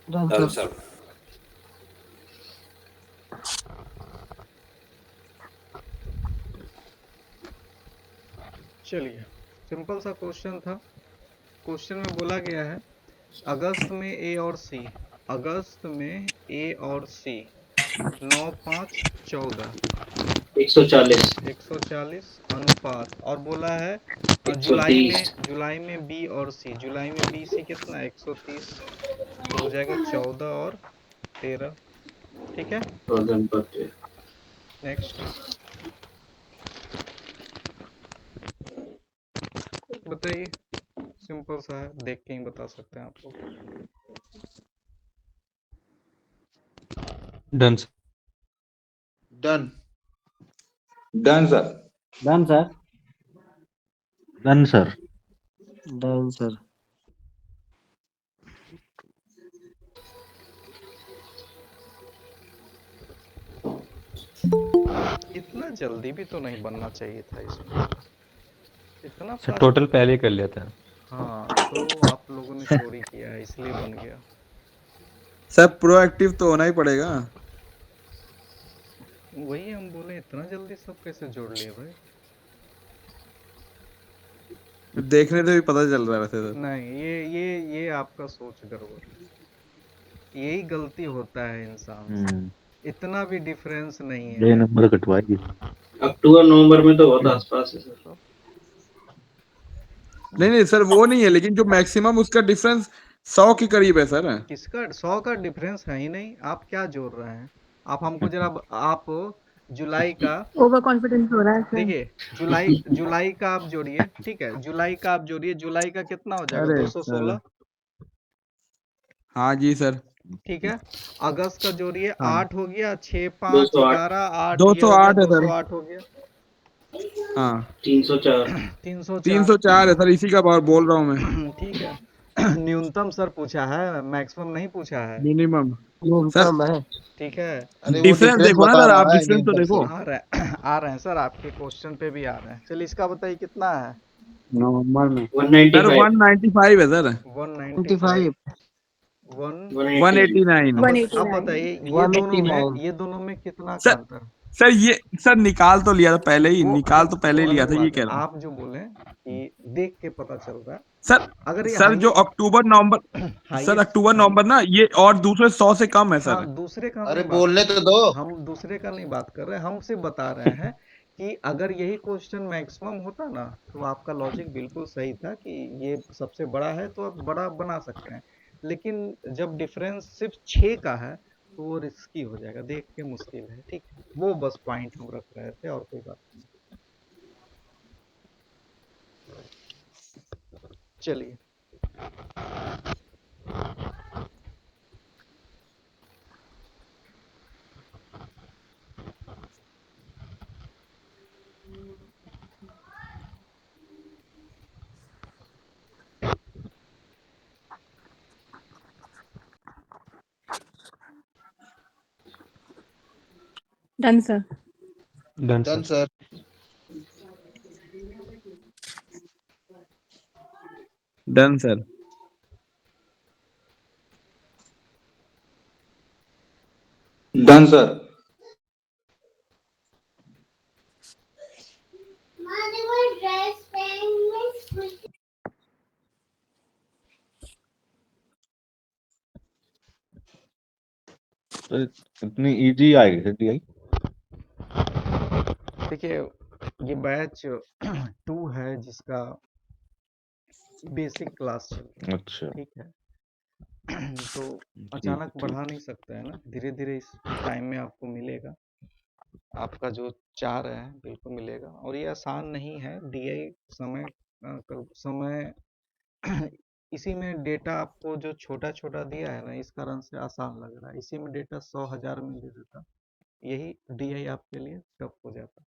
Done sir. Done sir. चलिए, सिंपल सा क्वेश्चन था। क्वेश्चन में बोला गया है अगस्त में ए और सी, अगस्त में ए और सी 9, 5, 14, 140 अनुपात, और बोला है जुलाई में बी और सी, जुलाई में बी सी कितना है? 130, तो हो जाएगा 14 और 13। ठीक है, नेक्स्ट बताइए। सिंपल सा है, देख के ही बता सकते हैं आप लोग। Done sir. Done. Done sir. Done sir. Done sir. Done sir. इतना जल्दी भी तो नहीं बनना चाहिए था इसमें, इतना सर फास्ट। टोटल पहले ही कर लिया था। हाँ, तो आप लोगों ने चोरी किया है इसलिए बन गया। सर प्रोएक्टिव तो होना ही पड़ेगा। वही हम बोले, इतना जल्दी सब कैसे जोड़ लिए भाई? देखने से भी पता चल रहा है वैसे तो। नहीं, ये आपका सोच गड़बड़, यही गलती होता है इंसान से। इतना भी डिफरेंस नहीं ये है। नंबर कटवाइए। अक्टूबर नवंबर में तो बहुत आसपास है सर। नहीं सर, वो नहीं है, लेकिन जो मैक्सिमम उसका डिफरेंस 100 के करीब है सर। किसका 100 का डिफरेंस है ही नहीं, आप क्या जोड़ रहे हैं? आप हमको जरा, आप जुलाई का, ओवर कॉन्फिडेंस हो रहा है सर। देखिए जुलाई का आप जोड़िए, ठीक है, जुलाई का आप जोड़िए, जुलाई का कितना हो जाएगा? अरे 216। हाँ जी सर। ठीक है, अगस्त का जोड़िए, हाँ 8 हो गया, 6, 5, 208। 11, 8 ये हो गया, 208 है सर। 208 हो गया, हाँ 304। 304। 304 है सर, इसी का बोल रहा हूँ मैं। ठीक है, न्यूनतम सर पूछा है, मैक्सिमम नहीं पूछा है। Minimum sir. न्यूनतम है। ठीक है, अरे वो डिफरेंस डिफरेंस देखो ना बता सर, आप रहा है डिफरेंस तो न्यूनतम देखो। से। आ रहे हैं सर, आपके क्वेश्चन पे भी आ रहे हैं। चलिए, इसका बताइए कितना है? नवंबर में सर 195। 195 है सर। 195, 189 अब बताइए, ये दोनों में कितना का सर। अंतर है? सर ये सर निकाल तो लिया था पहले ही, निकाल तो पहले ही लिया अलग था, ये बात है। कह रहा हूँ आप जो बोले कि देख के पता चल रहा है, सर। अगर ये सर जो अक्टूबर नवंबर, सर अक्टूबर नवंबर ना, ये और दूसरे 100 से कम है हाँ, सर। दूसरे का अरे नहीं बात, बोलने तो दो। हम दूसरे का नहीं बात कर रहे हैं, हम सिर्फ बता रहे हैं कि अगर यही क्वेश्चन मैक्सिमम होता ना, तो आपका लॉजिक बिल्कुल सही था कि ये सबसे बड़ा है तो आप बड़ा बना सकते हैं, लेकिन जब डिफरेंस सिर्फ 6 का है तो वो रिस्की हो जाएगा, देख के मुश्किल है। ठीक है, वो बस पॉइंट हम रख रहे थे, और कोई बात नहीं। चलिए, Done, sir. Done done sir. Sir. Done sir. Done sir. तो इतनी इजी आएगी सर DI? देखिए ये बैच 2 है जिसका बेसिक क्लास चल रही है, अच्छा ठीक है। तो ठीक अचानक ठीक। बढ़ा नहीं सकते हैं ना, धीरे धीरे इस टाइम में आपको मिलेगा, आपका जो चाह रहे हैं बिल्कुल मिलेगा। और ये आसान नहीं है DI समय समय इसी में डेटा आपको जो छोटा छोटा दिया है ना, इस कारण से आसान लग रहा है। इसी में डेटा 100,000 में दे देता, यही DI आपके लिए टफ हो जाता।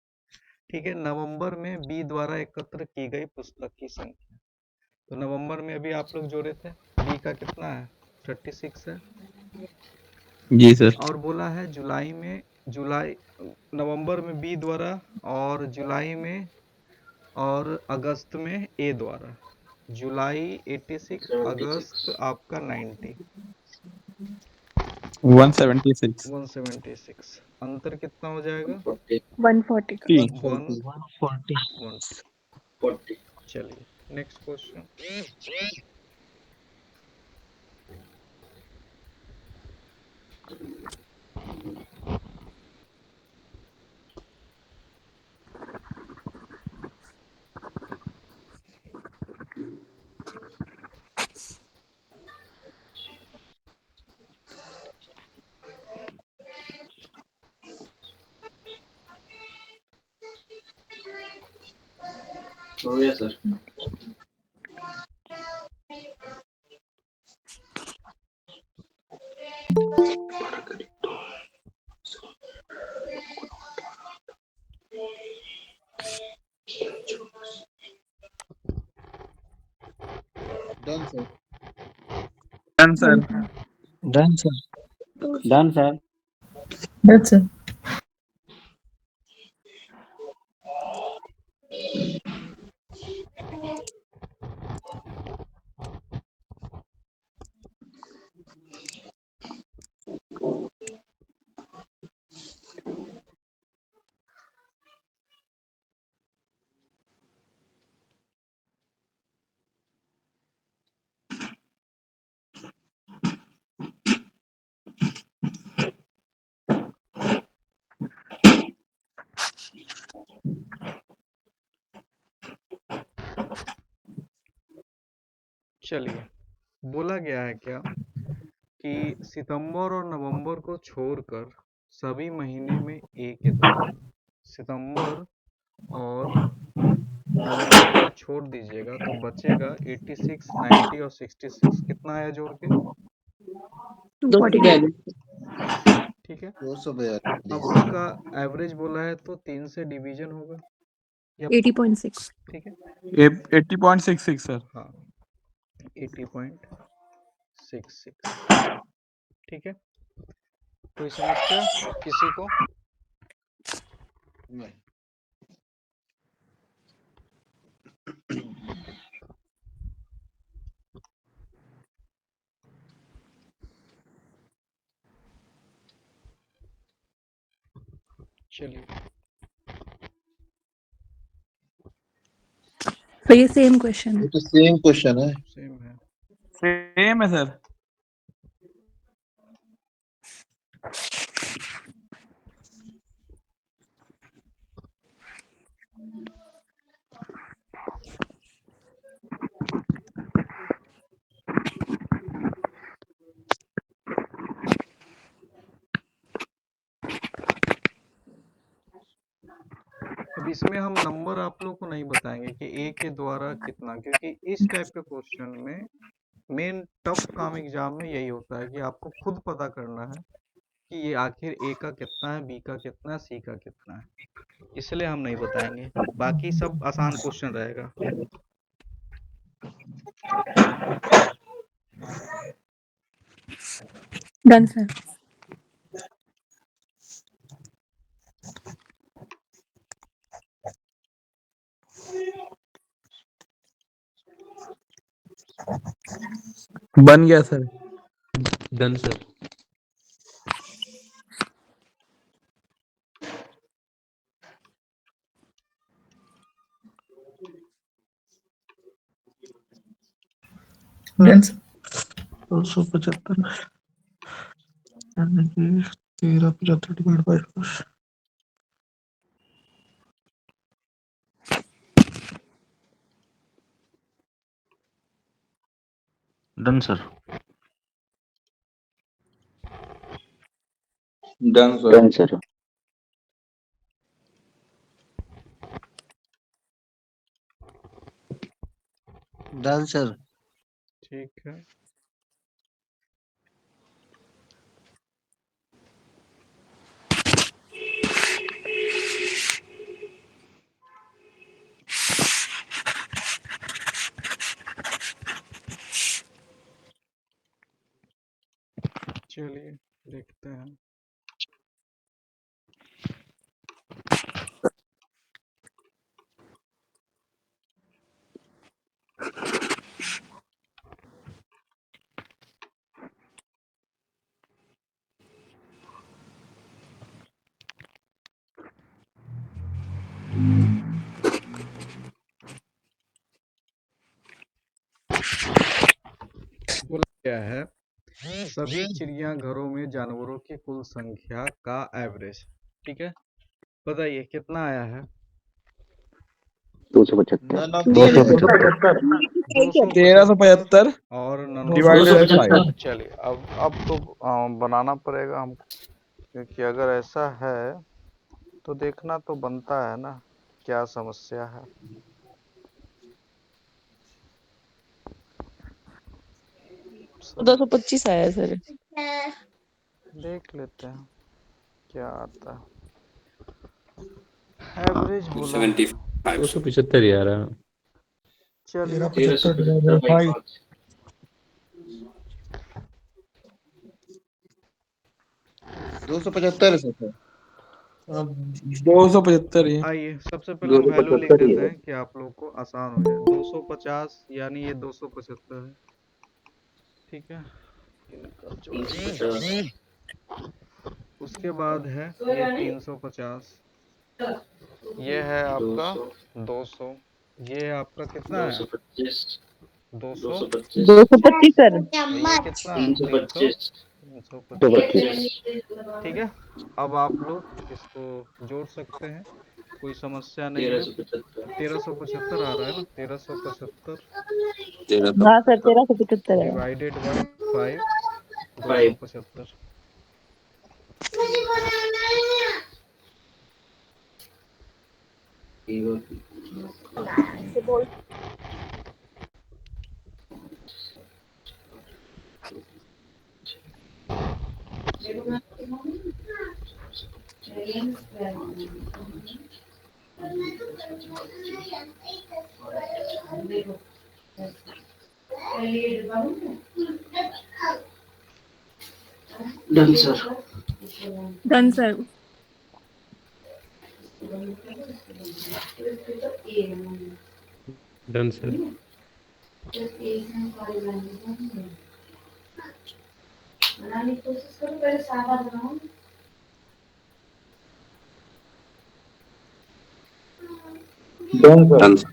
ठीक है, नवंबर में बी द्वारा एकत्र की गई पुस्तक की संख्या। तो नवंबर में अभी आप लोग जोड़े थे, बी का कितना है 36 है। जी सर। और बोला है जुलाई नवंबर में बी द्वारा, और जुलाई में और अगस्त में ए द्वारा। जुलाई 86, अगस्त आपका 90, 176। 176। अंतर कितना हो जाएगा? 140 का। 140। 140। 40। चलिए नेक्स्ट क्वेश्चन। हो गया sir. Done, sir. Done sir. Done sir. Done sir. That's it. चलिए, बोला गया है क्या कि सितंबर और नवंबर को छोड़कर सभी महीने में ए के द्वारा, सितंबर और नवंबर को छोड़ दीजिएगा तो बचेगा 86, 90 और 66। कितना आया जोड़ के? 242. ठीक है। 242। अब उनका एवरेज बोला है तो 3 से डिवीजन होगा या 80.6. ठीक है। 80.66 सर। हाँ 80.66। ठीक है, कोई समस्या किसी को? नहीं। चलिए So ये same question. ये तो सेम क्वेश्चन है। सेम है। सेम है सर। अब इसमें हम नंबर आप लोग को नहीं बताएंगे कि ए के द्वारा कितना, क्योंकि इस टाइप के क्वेश्चन में मेन टफ काम एग्जाम में यही होता है कि आपको खुद पता करना है कि ये आखिर ए का कितना है, बी का कितना है, सी का कितना है। इसलिए हम नहीं बताएंगे, बाकी सब आसान क्वेश्चन रहेगा। Done, sir. बन गया sir. Done sir. Done, sir. 275 यानी कि 1375 divide by 10। Done sir. Done, sir. Done sir. Done, sir. ठीक है। चलिए देखते हैं। बोला क्या है, सभी चिड़ियाघरों में जानवरों की कुल संख्या का एवरेज। ठीक है, बताइए कितना आया है? 275। None of these. 275 1375 और डिवाइडेड बाय 5। चलिए अब तो बनाना पड़ेगा हमको, क्योंकि अगर ऐसा है तो देखना तो बनता है ना क्या समस्या है। सब 225 आया सर। देख लेते हैं क्या आता है। एवरेज बोला 275 यार। चलिए 1375 डिवाइड बाय 5। 275 है सर। 275 है। आइए सबसे पहले हम वैल्यू लिख देते हैं कि आप लोग को आसान हो जाए। 250 यानी ये 275 है। ठीक है, इनका जोड़। उसके बाद है ये 350, ये है आपका 200, ये है आपका कितना है 200, 225 सर। ये कितना 325। ठीक है, अब आप लोग इसको जोड़ सकते हैं, कोई समस्या नहीं है। 1375 आ रहा है ना, 1375 हाँ सर 1375 है। Divided by 5, 275। Done, sir. Done sir। Done sir. बनाने की कोशिश करो, पहले सादा बनाओ। Done sir.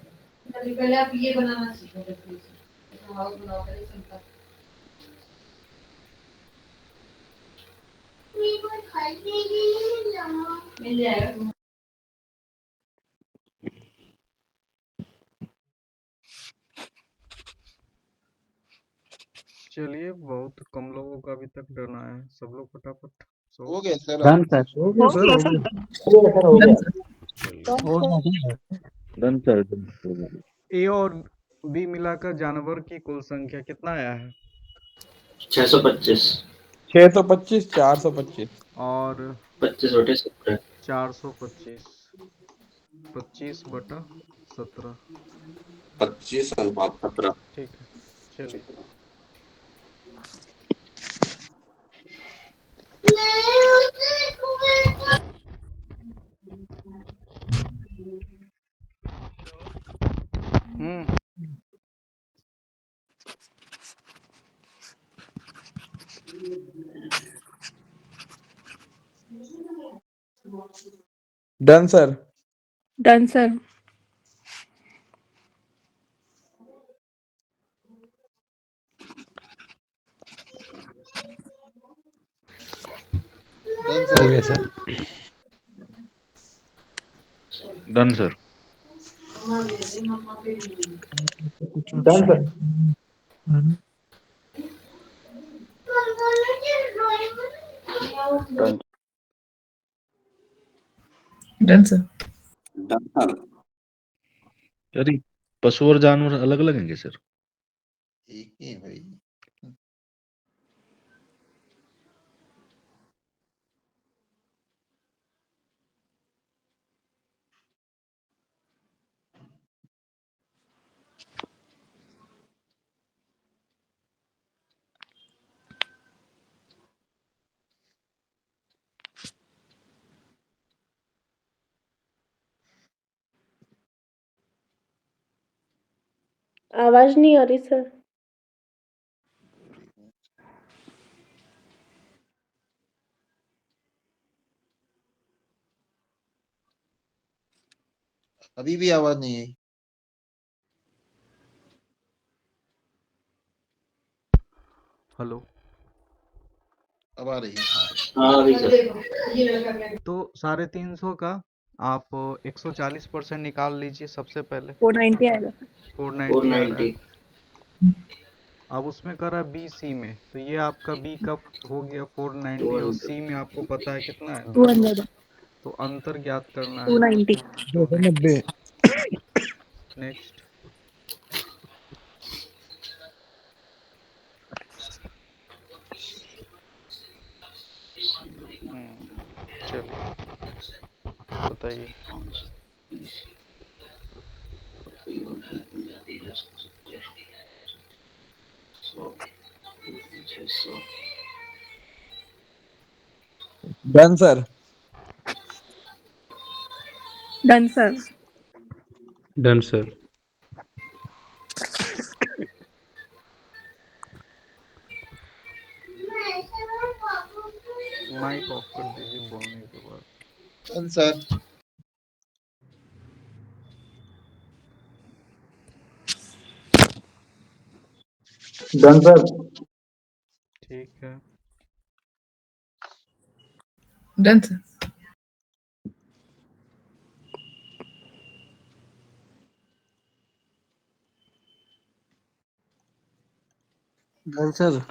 पहले आप ये बनाना सीखो, हाउस बनाओ पहले सिंपल। मिल जाएगा। चलिए बहुत कम लोगों का अभी तक डन आया है, सब लोग फटाफट हो गया सर। Done sir. हो गया सर, हो गया। Done sir. ए और बी मिलाकर जानवर की कुल संख्या कितना आया है? 625। 625 425 और 25/17। 425, 25/17। 25/17। ठीक है, चलिए done sir. Done sir. Done हो सर। गया sir. Done sir. Done sir. Done sir. Done sir. Sir ये पशु और जानवर अलग अलग हैं सर? एक ही है भाई। आवाज नहीं आ रही सर। अभी भी आवाज नहीं आई। हेलो। अब आ रही है। हाँ अभी सर। तो 350 का आप 140% निकाल लीजिए सबसे पहले। 490 आएगा। 490 आ रहा 490। है। अब उसमें कर रहा है बी सी में, तो ये आपका बी कप हो गया 490 और सी में आपको पता है कितना है 200। 200। तो अंतर ज्ञात करना है। 290। 290। नेक्स्ट। चलिए बताइए। Done sir. Done sir. Done sir. Mike off कर दीजिए बोलने के बाद। Done sir. Done sir. ठीक है। Done sir. Done sir.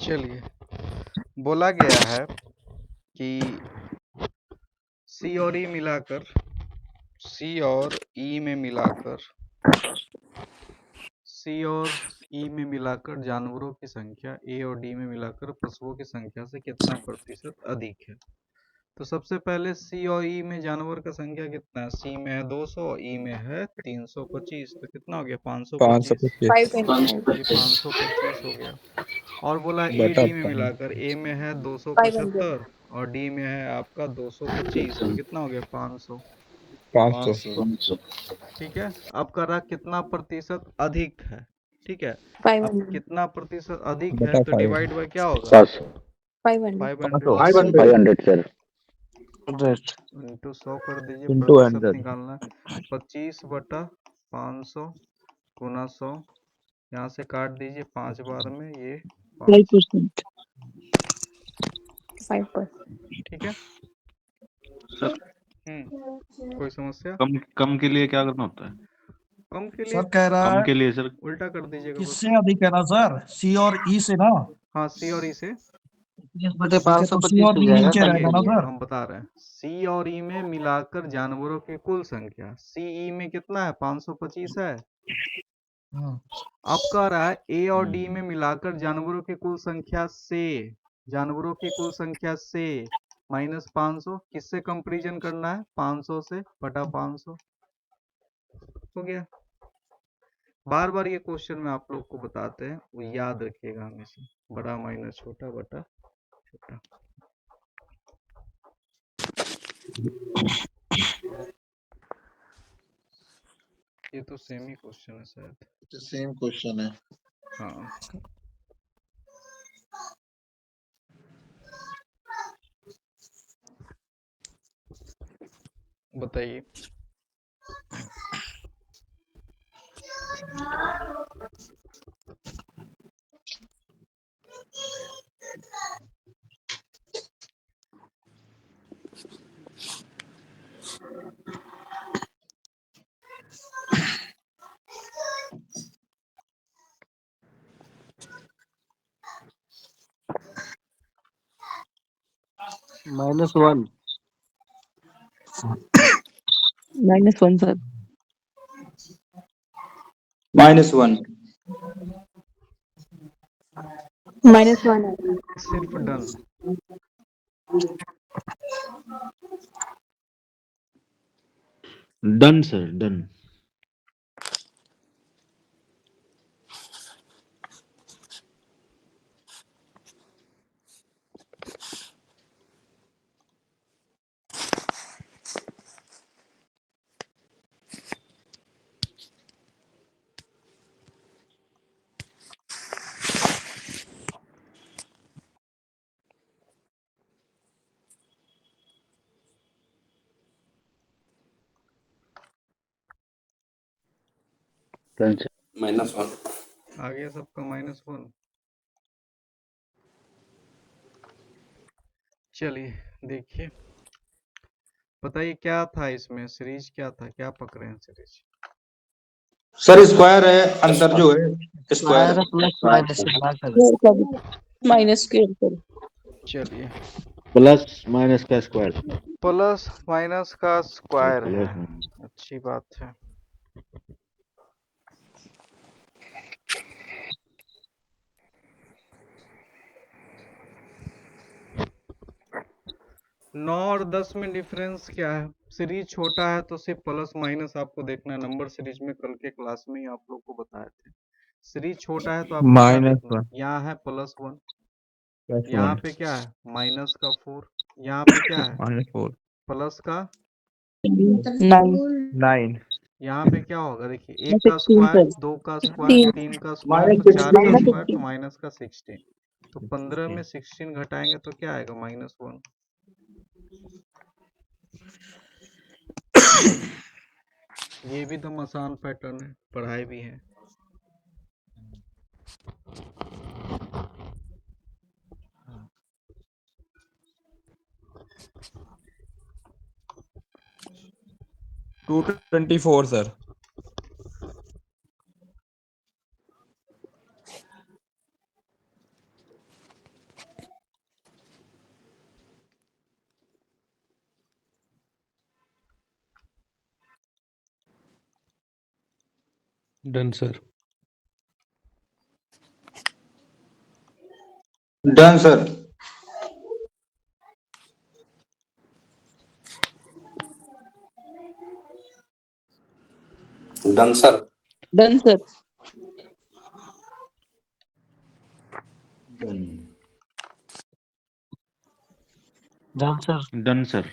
चलिए बोला गया है कि सी और ई मिलाकर, सी और ई में मिलाकर, सी और ई में मिलाकर जानवरों की संख्या ए और डी में मिलाकर पशुओं की संख्या से कितना प्रतिशत अधिक है। तो सबसे पहले सी और ई में जानवर का संख्या कितना है। सी में है 200, ई में है 325, तो कितना हो गया 525। 525 ये 525। 525 हो गया। और बोला ए बटा डी में मिलाकर, ए में है 500। 275 और डी में है आपका 225, तो कितना हो गया 500। 500। 500। ठीक है। अब कर रहा कितना प्रतिशत अधिक है। ठीक है। अब 500। कितना प्रतिशत अधिक है बटा तो 5। डिवाइड बाय क्या होगा 500। 500 500 सर। इंटू 100 कर दीजिए। इंटू प्रतिशत 100। निकालना है 25/500 गुना 100। यहाँ से काट दीजिए 5 बार में ये 5। 5%। 5%। ठीक है। सर कोई समस्या? कम के लिए क्या करना होता है? कम के लिए सर कह रहा कम है के लिए सर उल्टा कर दीजिएगा बस। किससे अधिक है ना सर, सी और ई से ना। हाँ सी और ई से। 30/525 तो सी और हो ई जाएगा नीचे कम रहेगा के ना लिए। सर। हम बता रहे हैं सी और ई में मिलाकर जानवरों की कुल संख्या। सी ई में कितना है 525 है। हाँ। अब कह रहा है ए और डी में मिलाकर जानवरों की कुल संख्या से, जानवरों की कुल संख्या से माइनस 500। किससे कंपेरिजन करना है 500 से बटा 500 हो गया। बार बार ये क्वेश्चन में आप लोग को बताते हैं, वो याद रखिएगा हमेशा, बड़ा माइनस छोटा बटा छोटा। ये तो सेम ही क्वेश्चन है शायद। सेम क्वेश्चन है। हाँ बताइए। -1 -1 सर। -1 -1 है। सिर्फ done. Done sir, done. Done sir. -1 आ गया सबका -1। चलिए देखिए, बताइए क्या था इसमें, सीरीज क्या था, क्या पकड़े हैं सीरीज? सर स्क्वायर है, अंतर जो है square square plus minus sir. -2 sir. चलिए, प्लस माइनस का स्क्वायर। प्लस माइनस का स्क्वायर है, प्लस अच्छी बात है। नौ और 10 में डिफरेंस क्या है? सीरीज छोटा है तो सिर्फ प्लस माइनस आपको देखना है। नंबर सीरीज में कल के क्लास में ही आप लोग को बताए थे। सीरीज छोटा है तो आपको क्या देखना है? यहाँ है +1, यहाँ पे क्या है -4, यहाँ पे क्या है -4 प्लस का, 9 यहाँ पे क्या होगा देखिए, 1 का 16 स्क्वायर, सर। 2 का स्क्वायर, 3 का स्क्वायर, तो 4 का स्क्वायर तो माइनस का 16। तो 15 में 16 घटाएंगे तो क्या आएगा -1। ये भी एकदम आसान पैटर्न है, पढ़ाई भी है। -224 sir. Done sir. Done sir. Done sir. Done sir. Done. Done sir. Done sir.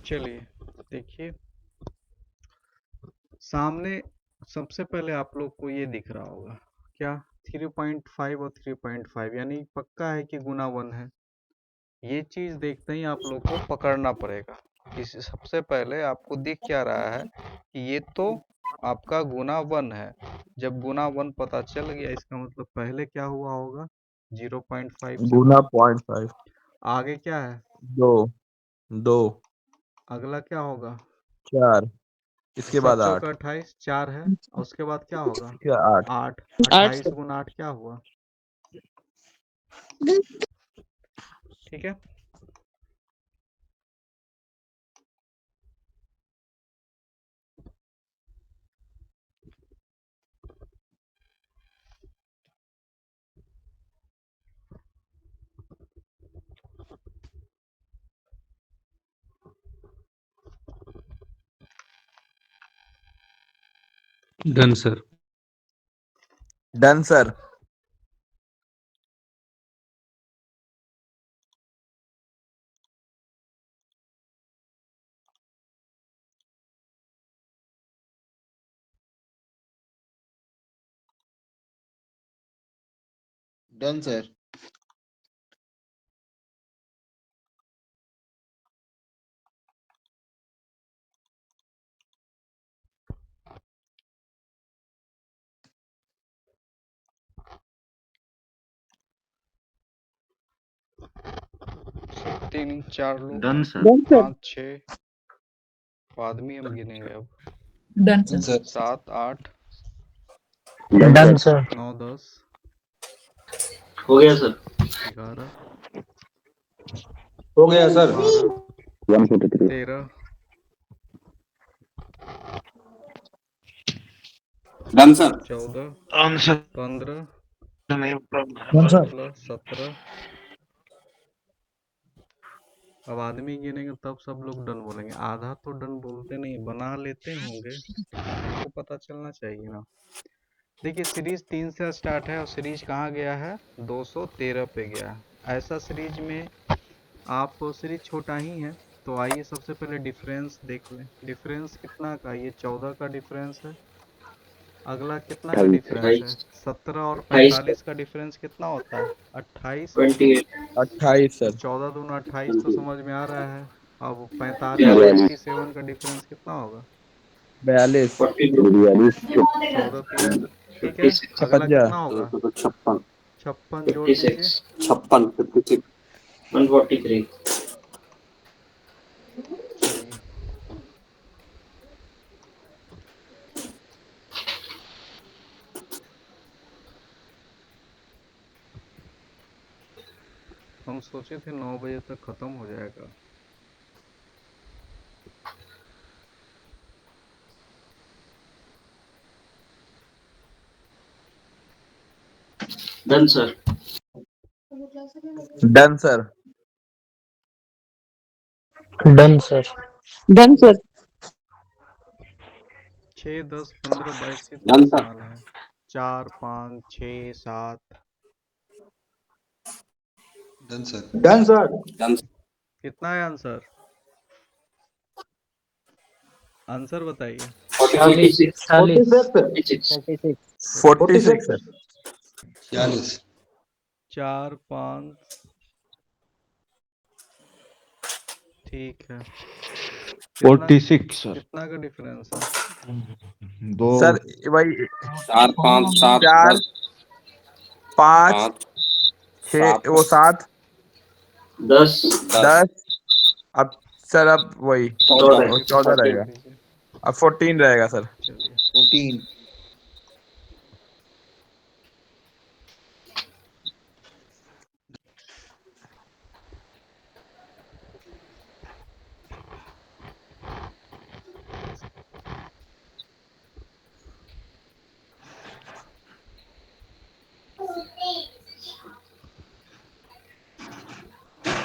चलिए देखिए, सामने सबसे पहले आप लोग को ये दिख रहा होगा क्या, 3.5 और 3.5, यानी पक्का है कि गुना 1 है। ये चीज देखते ही आप लोग को पकड़ना पड़ेगा। इस सबसे पहले आपको दिख क्या रहा है कि ये तो आपका गुना 1 है। जब गुना 1 पता चल गया, इसका मतलब पहले क्या हुआ होगा, 0.5 से गुना गुना। 0.5 आगे क्या है, 2 2 अगला क्या होगा, 4 इसके बाद 7 8 चौका 28, 4 है, और उसके बाद क्या होगा क्या 8 8। 8 28 सर। गुना 8 क्या हुआ, ठीक है। Done sir. Done sir. Done sir. तीन चार लोग डन हैं, सर। Done, sir. 5 6 आदमी हम गिनेंगे अब। Done, done sir. 7 8 done sir 9 10 हो गया सर। 11 हो गया सर। 12 13 done sir. 14 आंसर 15 नहीं डन सर 16 17। अब आदमी गिनेंगे तब सब लोग डन बोलेंगे, आधा तो डन बोलते नहीं, बना लेते होंगे, आपको पता चलना चाहिए ना। देखिए सीरीज 3 से स्टार्ट है और सीरीज कहाँ गया है, 213 पे गया है। ऐसा सीरीज में आप सीरीज छोटा ही है, तो आइए सबसे पहले डिफरेंस देख लें। डिफरेंस कितना का, ये 14 का डिफरेंस है। अगला कितना का डिफरेंस है, 28 17 और 28 45 का डिफरेंस कितना होता है, 28। 28 28 तो सर। 14 दूना 28 तो समझ में आ रहा है। अब 45 और 87 का डिफरेंस कितना होगा, 42 14 3 ठीक है। 56 अगला 56 कितना होगा, 56 56 जोड़ दीजिए। 56 56 143 चलिए हम सोचे थे 9 बजे तक खत्म हो जाएगा। Done sir. Done sir. Done sir Done, sir. 6 10 15 22 से तो डन सर। आसान है। 4 5 6 7 done sir. Done sir. Done कितना है आंसर, आंसर बताइए। 46 46 46 46 सर। 46 4 5 ठीक है। कितना 46 सर। कितना का डिफरेंस है, दो सर वही 4 5 7 4 10 5 5 6 7 वो 7 10 10 10। अब सर अब वही 14 वो 14 जोड़ रहेगा। दीजिए। अब 14 रहेगा सर। चलिए 14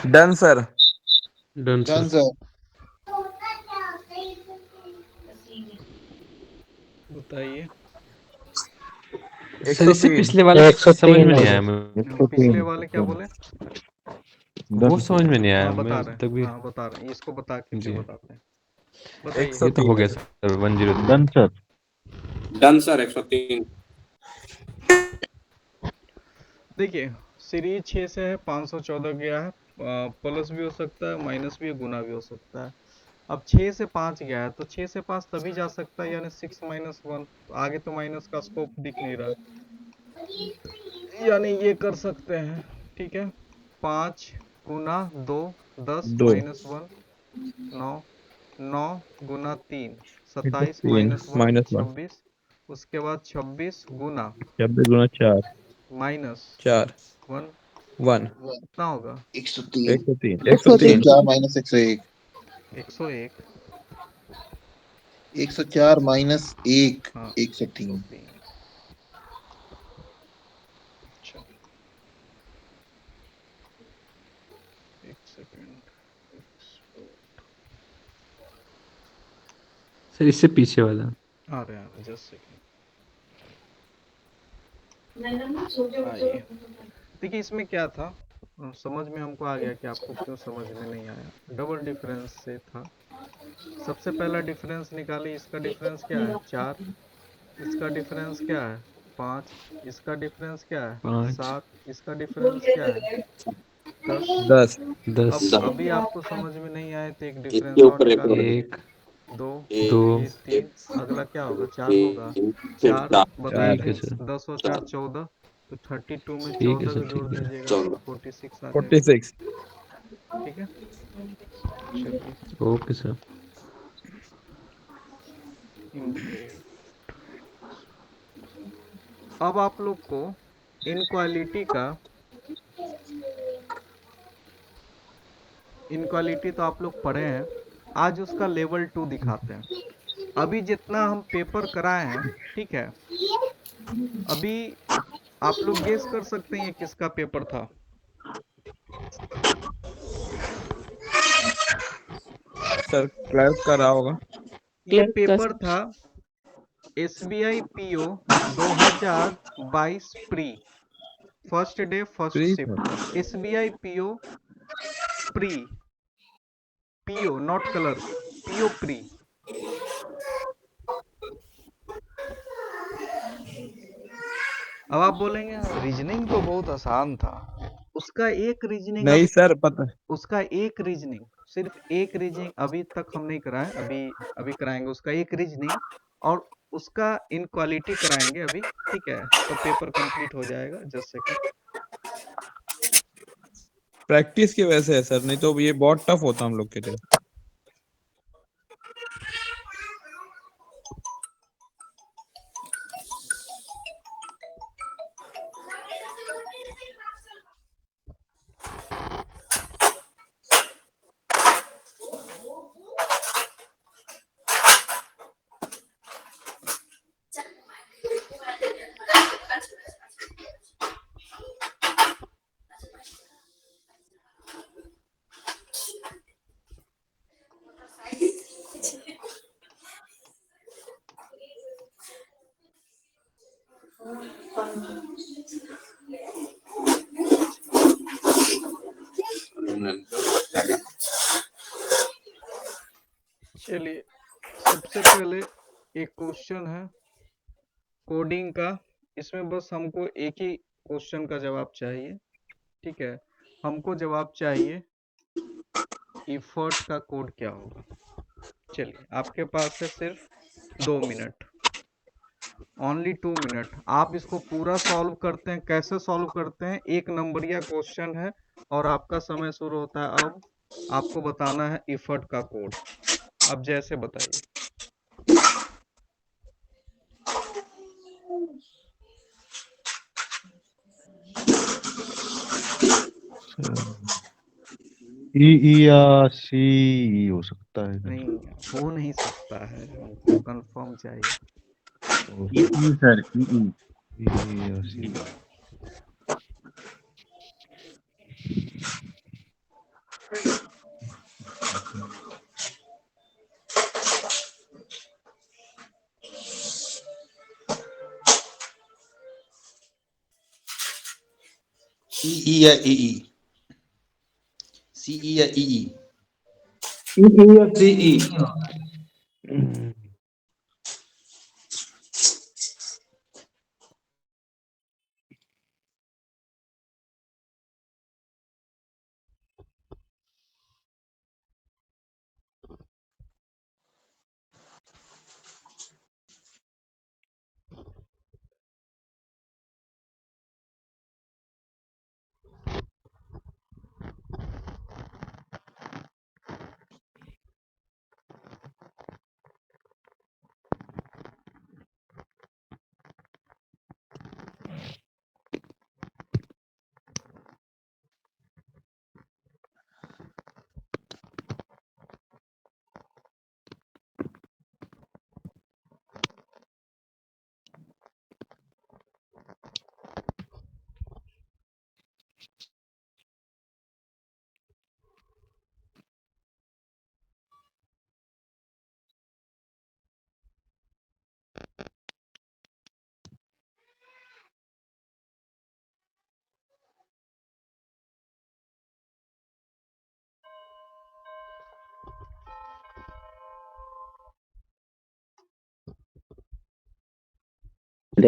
done sir. Done done sir sir. बताइए। सर इससे 103 पिछले वाले का 103 समझ में नहीं है आया सर। मैं, पिछले वाले क्या बोले, वो समझ में नहीं आया हाँ बता मैं रहे अब तक भी। हैं, हाँ बता रहे हैं, इसको बता के फिर जी बताते हैं। बताइए। ये तो 103 हो है गया sir. Sir 103। Done sir. Done sir 103 देखिए सीरीज 6 से है, 514 गया है, प्लस भी हो सकता है, माइनस भी, गुना भी हो सकता है। अब 6 से 5 गया है, तो 6 से 5 तभी जा सकता है, यानी 6 माइनस 1। आगे तो माइनस का स्कोप दिख नहीं रहा, यानी ये कर सकते हैं। ठीक है, 5 गुना 2 10 2 माइनस 1 9 9 गुना 3 27 3 माइनस 1 -1 26। उसके बाद 26 गुना 26 गुना 4 माइनस 4 1 1 कितना होगा, 103 103 103 104 माइनस 101 101। 104 माइनस 1 हाँ 103 103। अच्छा एक सेकेंड, सर इससे पीछे वाला। आ रहे जस्ट सेकेंड। आइए देखिए इसमें क्या था, समझ में हमको आ गया कि आपको क्यों समझ में नहीं आया। डबल डिफरेंस से था। सबसे पहला डिफरेंस निकाली, इसका डिफरेंस क्या है 4, इसका डिफरेंस क्या है 5, इसका डिफरेंस क्या है 5 7, इसका डिफरेंस क्या है 10। 10 10 अब अभी आपको समझ में नहीं आए तो एक डिफरेंस इसके और ऊपर एक निकाल और लीजिए। 1 2, 2 ये 3, अगला क्या होगा 4 होगा। फिर 4 चार बताए ठीक थे है सर 10 और 4 14, तो 32 में ठीक है 14 सर को जोड़ ठीक है दीजिएगा तो 46 आ जाएगा। 46 ठीक है, चलिए ओके सर इम्पोर्ट। अब आप लोग को इनक्वालिटी तो आप लोग पढ़े हैं, आज उसका लेवल 2 दिखाते हैं। अभी जितना हम पेपर कराए हैं, ठीक है, अभी आप लोग गेस कर सकते हैं ये किसका पेपर था। सर क्लैप कर रहा होगा। ये पेपर था SBI PO 2022 pre, first day first free था। Shift. SBI PO pre, PO not colour, PO pre. अब आप बोलेंगे रीजनिंग तो बहुत आसान था, उसका एक रीजनिंग नहीं अभी, सर पता उसका एक रीजनिंग, सिर्फ एक रीजनिंग अभी तक हम नहीं कराए, अभी अभी कराएंगे उसका एक रीजनिंग, और उसका इनक्वालिटी कराएंगे अभी। ठीक है, तो पेपर कंप्लीट हो जाएगा। Just second. प्रैक्टिस की वजह से है सर, नहीं तो ये बहुत टफ होता हम लोग के लिए। चलिए, सबसे पहले एक क्वेश्चन है कोडिंग का, इसमें बस हमको एक ही क्वेश्चन का जवाब चाहिए। ठीक है, हमको जवाब चाहिए इफर्ट का कोड क्या होगा। चलिए, आपके पास है सिर्फ 2 मिनट, ओनली 2 मिनट। आप इसको पूरा सॉल्व करते हैं। कैसे सॉल्व करते हैं, एक नंबरिया क्वेश्चन है और आपका समय शुरू होता है। अब आपको बताना है इफर्ट का कोड। अब जैसे बताइए। ई या सी हो सकता है नहीं, क्या? हो नहीं सकता है, हमको कंफर्म चाहिए। ई सर ई या सी। ई या ई सीई या ई या सीई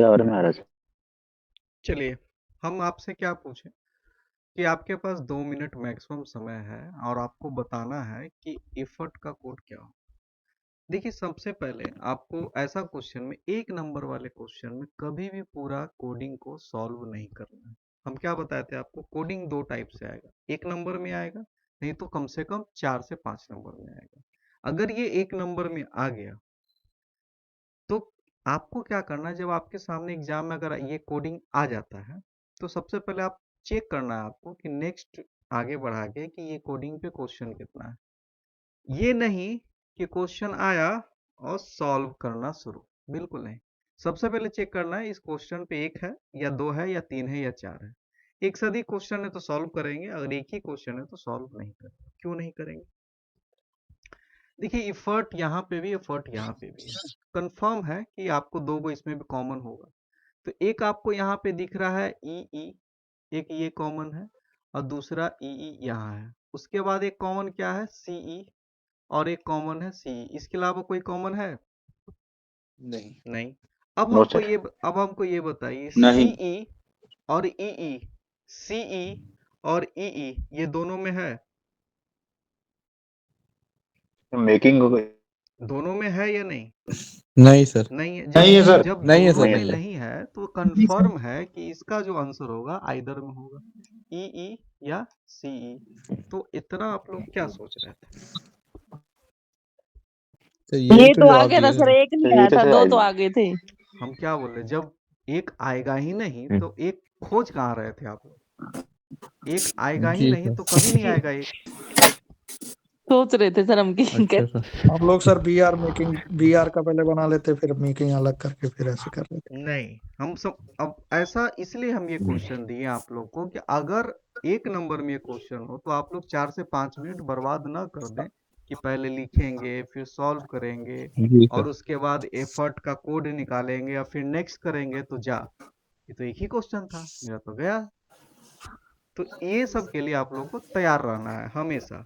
और महाराज चलिए, हम आपसे क्या पूछें कि आपके पास 2 मिनट मैक्सिमम समय है और आपको बताना है कि एफर्ट का कोड क्या हो। देखिए, सबसे पहले आपको ऐसा क्वेश्चन में 1 नंबर वाले क्वेश्चन में कभी भी पूरा कोडिंग को सॉल्व नहीं करना है। हम क्या बताए थे आपको, कोडिंग 2 टाइप से आएगा, 1 नंबर में आएगा, नहीं तो कम से कम 4 से 5 नंबर में आएगा। अगर ये 1 नंबर में आ गया तो आपको क्या करना है, जब आपके सामने एग्जाम में अगर ये कोडिंग आ जाता है तो सबसे पहले आप चेक करना है आपको कि नेक्स्ट आगे बढ़ा के कि ये कोडिंग पे क्वेश्चन कितना है। ये नहीं कि क्वेश्चन आया और सॉल्व करना शुरू, बिल्कुल नहीं। सबसे पहले चेक करना है इस क्वेश्चन पे 1 है या 2 है या 3 है या 4 है। एक से अधिक क्वेश्चन है तो सॉल्व करेंगे, अगर एक ही क्वेश्चन है तो सॉल्व नहीं करेंगे। क्यों नहीं करेंगे? देखिए, एफर्ट यहाँ पे भी, एफर्ट यहाँ पे भी है। कंफर्म है कि आपको 2 गो इसमें भी कॉमन होगा। तो एक आपको यहाँ पे दिख रहा है ई, एक ये कॉमन है और दूसरा ई यहाँ है। उसके बाद एक कॉमन क्या है, सीई, और एक कॉमन है सीई। इसके अलावा कोई कॉमन है? नहीं। नहीं। अब नो हमको सर। ये अब हमको ये बताइए, नहीं। सीई और ई, सीई और ई ये दोनों में है? मेकिंग हो गई। दोनों में है या नहीं? नहीं सर। नहीं है। नहीं है सर। जब नहीं है दोनों सर। में नहीं है तो कंफर्म है कि इसका जो आंसर होगा आइदर में होगा, ई या सीई। तो इतना आप लोग क्या सोच रहे थे? तो ये तो तो आ जवाब गया था दिया सर, सर। एक नहीं आया था, 2 तो आ गए थे। हम क्या बोल रहे, जब एक आएगा ही नहीं तो एक खोज कहाँ रहे थे आप लोग? एक आएगा ही जी नहीं सर। तो कभी नहीं आएगा एक। सोच रहे थे सर हम कि अच्छा सर। हम लोग सर बी आर का पहले बना लेते, फिर मेकिंग अलग करके फिर ऐसे कर लेते। नहीं, हम सब अब ऐसा इसलिए हम ये क्वेश्चन दिए आप लोग को कि अगर 1 नंबर में ये क्वेश्चन हो तो आप लोग 4 से 5 मिनट बर्बाद ना कर दें कि पहले लिखेंगे फिर सॉल्व करेंगे जी और सर। उसके बाद एफर्ट का कोड निकालेंगे और फिर नेक्स्ट करेंगे। तो जा, ये तो एक ही क्वेश्चन था, मेरा तो गया। तो ये सब के लिए आप लोग को तैयार रहना है हमेशा।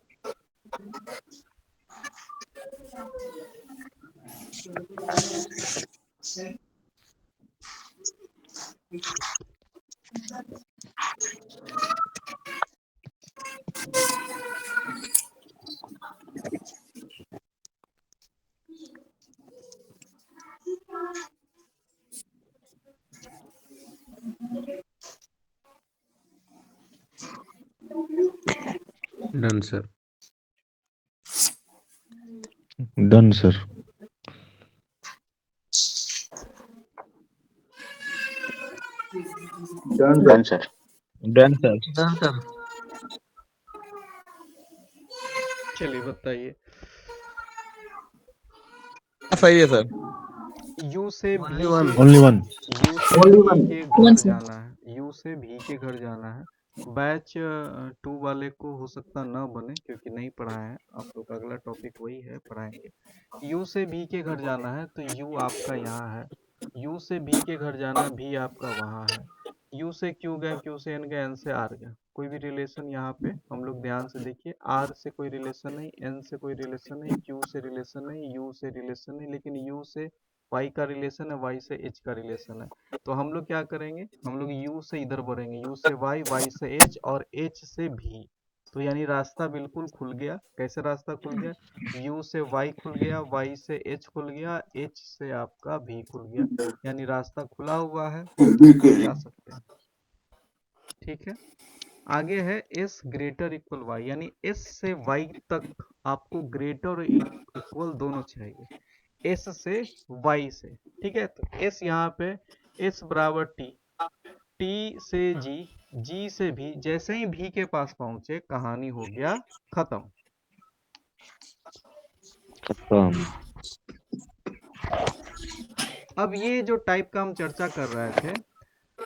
Done sir. Done sir. Done sir. Done sir. Done sir. चलिए बताइए। सही है सर। यू से Only भी one. के ओनली वन। यू से Only भी one. के One घर sir. जाना है, यू से भी के घर जाना है। बैच 2 वाले को हो सकता ना बने क्योंकि नहीं पढ़ाए हैं आप लोग, अगला टॉपिक वही है, पढ़ाएंगे। यू से भी के घर जाना है तो यू आपका यहाँ है, यू से भी के घर जाना है, भी आपका वहाँ है। यू से क्यू गए, क्यू से एन गए, एन से आर गया। कोई भी रिलेशन यहाँ पे हम लोग ध्यान से देखिए, आर से कोई रिलेशन नहीं, एन से कोई रिलेशन नहीं, क्यू से रिलेशन नहीं, यू से रिलेशन नहीं, लेकिन यू से वाई का रिलेशन है, वाई से एच का रिलेशन है। तो हम लोग क्या करेंगे, हम लोग यू से इधर बढ़ेंगे, यू से वाई, वाई से एच और एच से भी। तो यानी रास्ता बिल्कुल खुल गया। कैसे रास्ता खुल गया? यू से वाई खुल गया, वाई से एच खुल गया, एच से आपका भी खुल गया। यानी रास्ता खुला हुआ है, जा सकते हैं। ठीक है। आगे है एस ग्रेटर इक्वल वाई, यानी एस से वाई तक आपको ग्रेटर और इक्वल दोनों चाहिए, एस से वाई से। ठीक है। तो एस यहाँ पे एस बराबर टी, टी से जी, जी से भी। जैसे ही भी के पास पहुंचे कहानी हो गया खत्म। खत्म। अब ये जो टाइप का हम चर्चा कर रहे थे,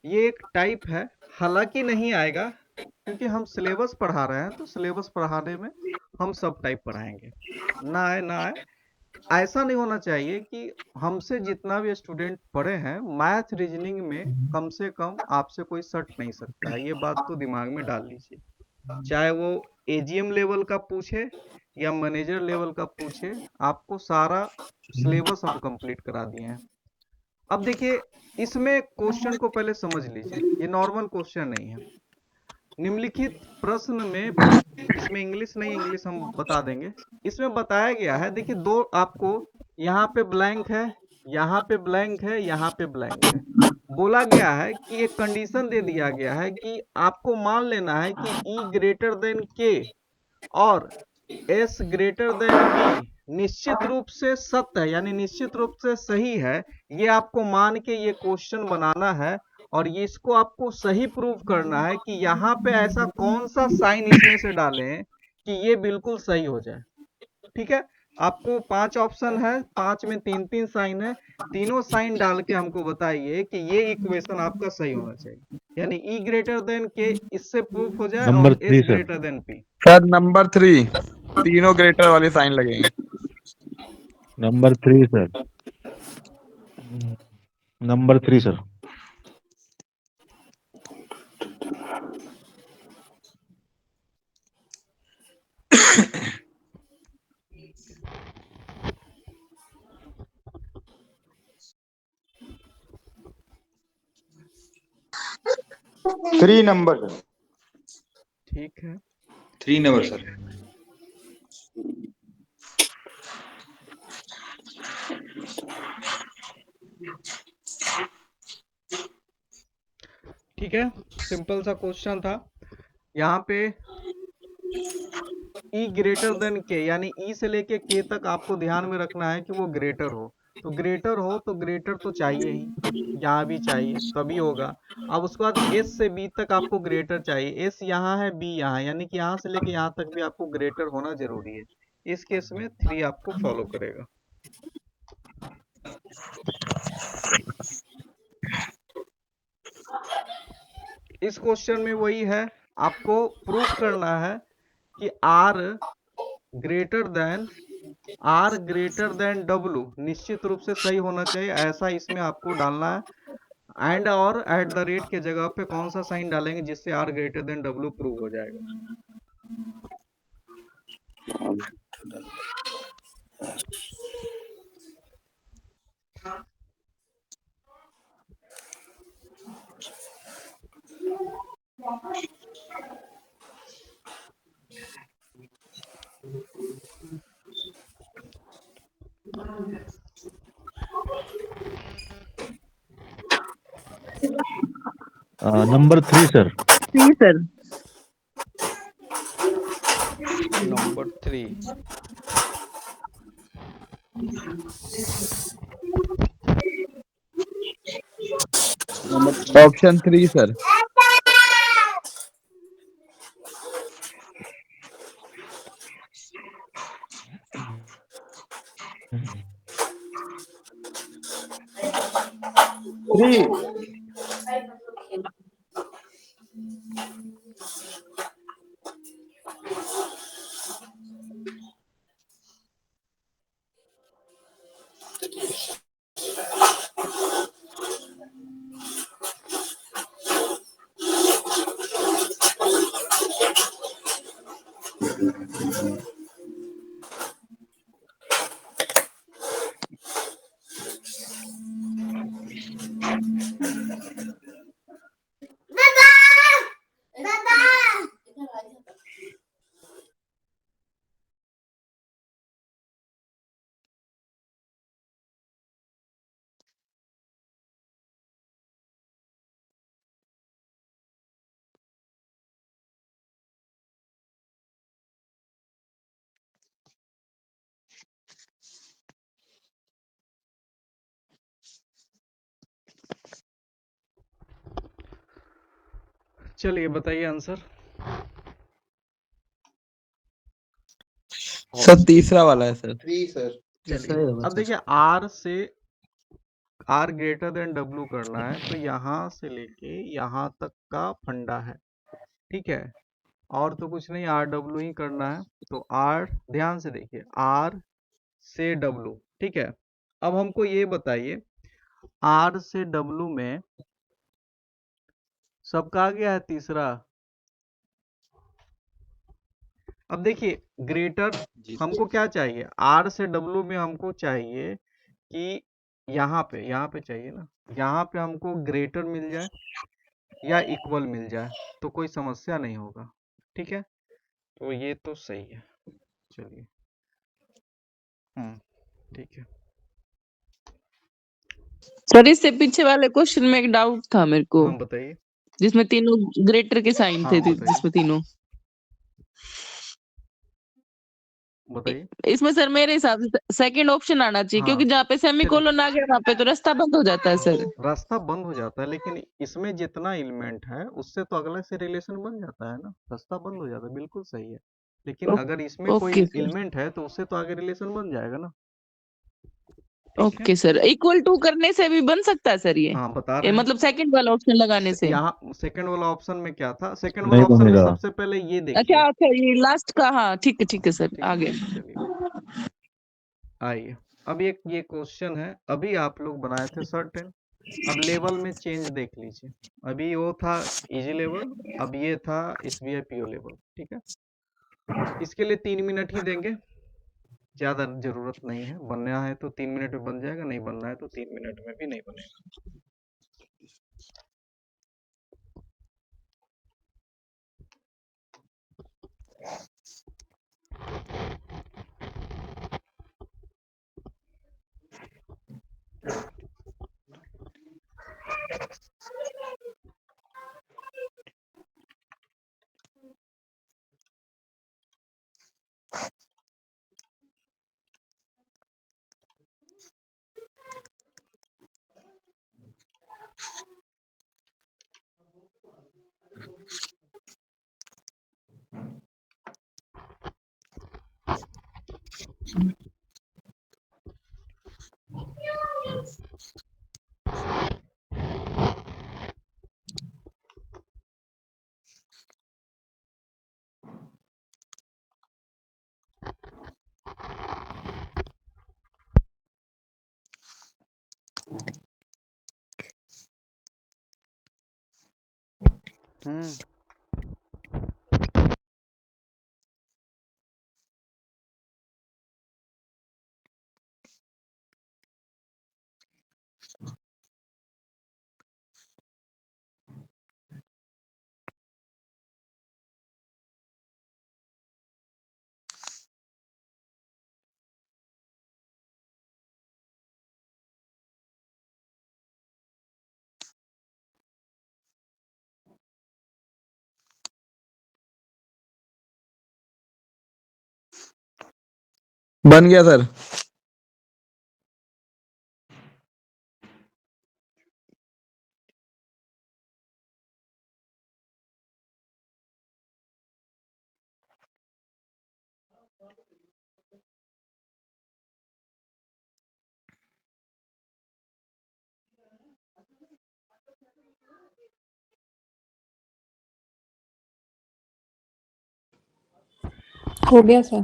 ये एक टाइप है, हालांकि नहीं आएगा क्योंकि हम सिलेबस पढ़ा रहे हैं, तो सिलेबस पढ़ाने में हम सब टाइप पढ़ाएंगे, ना आए ना आए। ऐसा नहीं होना चाहिए कि हमसे जितना भी स्टूडेंट पढ़े हैं मैथ रीजनिंग में कम से कम आपसे कोई सट नहीं सकता है। ये बात तो दिमाग में डाल लीजिए, चाहे वो एजीएम लेवल का पूछे या मैनेजर लेवल का पूछे, आपको सारा सिलेबस हम कंप्लीट करा दिए हैं। अब देखिए इसमें क्वेश्चन को पहले समझ लीजिए, ये नॉर्मल क्वेश्चन नहीं है। निम्नलिखित प्रश्न में, इसमें इंग्लिश नहीं, इंग्लिश हम बता देंगे। इसमें बताया गया है, देखिए दो आपको यहाँ पे ब्लैंक है, यहाँ पे ब्लैंक है, यहाँ पे ब्लैंक है। बोला गया है कि एक कंडीशन दे दिया गया है कि आपको मान लेना है कि E ग्रेटर देन K और S ग्रेटर देन B निश्चित रूप से सत्य है, यानी निश्चित रूप से सही है। ये आपको मान के ये क्वेश्चन बनाना है और ये इसको आपको सही प्रूव करना है कि यहाँ पे ऐसा कौन सा साइन इसमें से डालें कि ये बिल्कुल सही हो जाए। ठीक है, आपको 5 ऑप्शन है, 5 में 3-3 साइन है, तीनों साइन डाल के हमको बताइए कि ये इक्वेशन आपका सही होना चाहिए, यानी E ग्रेटर देन K इससे प्रूफ हो जाए नंबर और 3 S sir. Greater than P। Sir number 3 तीनों ग्रेटर वाले साइन लगेंगे। Number 3 sir. Number 3 sir. Three number sir. ठीक है, 3 नंबर सर। ठीक है, सिंपल सा क्वेश्चन था। यहाँ पे E ग्रेटर देन K, यानी E से लेके K तक आपको ध्यान में रखना है कि वो ग्रेटर हो। तो ग्रेटर हो तो ग्रेटर तो चाहिए ही, यहाँ भी चाहिए तभी होगा। अब उसके बाद S से B तक आपको ग्रेटर चाहिए, S यहाँ है, B यहाँ है, यानी कि यहाँ से लेके यहाँ तक भी आपको ग्रेटर होना जरूरी है। इस केस में 3 आपको फॉलो करेगा। इस क्वेश्चन में वही है, आपको प्रूफ करना है कि ग्रेटर देन W निश्चित रूप से सही होना चाहिए, ऐसा इसमें आपको डालना है। एंड और एट द रेट के जगह पे कौन सा साइन डालेंगे जिससे R greater than W prove हो जाएगा। Number 3 sir. जी sir. Number 3 option 3 sir. Three. चलिए बताइए आंसर। सर तीसरा वाला है सर। 3 सर। चलिए अब देखिए R ग्रेटर देन W करना है तो यहाँ से लेके यहाँ तक का फंडा है, ठीक है, और तो कुछ नहीं, RW ही करना है। तो R, ध्यान से देखिए, R से W, ठीक है। अब हमको ये बताइए R से W में सबका आ गया है तीसरा। अब देखिए ग्रेटर हमको क्या चाहिए, R से W में हमको चाहिए कि यहाँ पे चाहिए ना, यहाँ पे हमको ग्रेटर मिल जाए या इक्वल मिल जाए तो कोई समस्या नहीं होगा। ठीक है, तो ये तो सही है। चलिए, ठीक है। सर इससे पीछे वाले क्वेश्चन में एक डाउट था मेरे को, हाँ बताइए। जिसमें तीनों ग्रेटर के साइन थे, हाँ बताइए, जिसमें तीनों बताइए। इसमें सर मेरे हिसाब से सेकंड ऑप्शन आना चाहिए, क्योंकि हाँ जहाँ पे सेमीकोलन आ गया वहां पे तो रास्ता बंद हो जाता है सर। रास्ता बंद हो जाता है, लेकिन इसमें जितना एलिमेंट है उससे तो अगला से रिलेशन बन जाता है ना, रास्ता बंद हो जाता है, बिल्कुल सही है। लेकिन अगर इसमें कोई ओके सर, एलिमेंट है तो उससे तो आगे रिलेशन बन जाएगा ना। ठीक है, ओके सर। इक्वल टू करने से भी बन सकता है सर ये? हाँ बता रहे हैं। मतलब सेकंड वाला ऑप्शन लगाने से? यहाँ सेकंड वाला ऑप्शन में क्या था, सेकंड वाला नहीं ऑप्शन में बनेगा। सबसे पहले ये देखिए। अच्छा अच्छा, ये लास्ट का, हाँ ठीक है सर, ठीक आ है, गया। चलिए आइए। अब एक ये क्वेश्चन है, अभी आप लोग बनाए थे सर्टेन, अब लेवल में चेंज देख लीजिए। अभी वो था इजी लेवल, अब ये था एसबीआई पीओ लेवल। ठीक है, इसके लिए 3 मिनट ही देंगे, ज्यादा जरूरत नहीं है। बनना है तो 3 मिनट में बन जाएगा, नहीं बनना है तो 3 मिनट में भी नहीं बनेगा। हम्म बन गया सर। हो गया सर।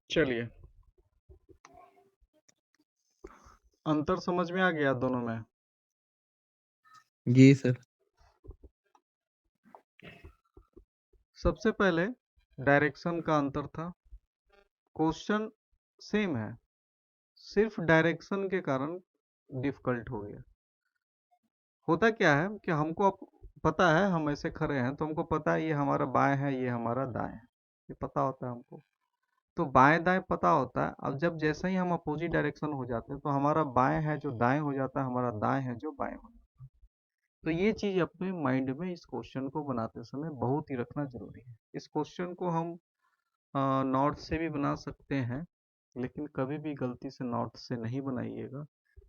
चलिए, अंतर समझ में आ गया दोनों में? जी सर। सबसे पहले डायरेक्शन का अंतर था। क्वेश्चन सेम है, सिर्फ डायरेक्शन के कारण डिफिकल्ट हो गया। होता क्या है कि हमको अब पता है हम ऐसे खड़े हैं तो हमको पता है ये हमारा बाएं है, ये हमारा दाएं है, ये पता होता है हमको। तो बाएं दाएं पता होता है। अब जब जैसे ही हम अपोजिट डायरेक्शन हो जाते हैं तो हमारा बाएं है जो दाएं हो जाता है, हमारा दाएं है जो बाएं हो जाता है। तो ये चीज अपने माइंड में इस क्वेश्चन को बनाते समय बहुत ही रखना जरूरी है। इस क्वेश्चन को हम नॉर्थ से भी बना सकते हैं, लेकिन कभी भी गलती से नॉर्थ से नहीं बनाइएगा,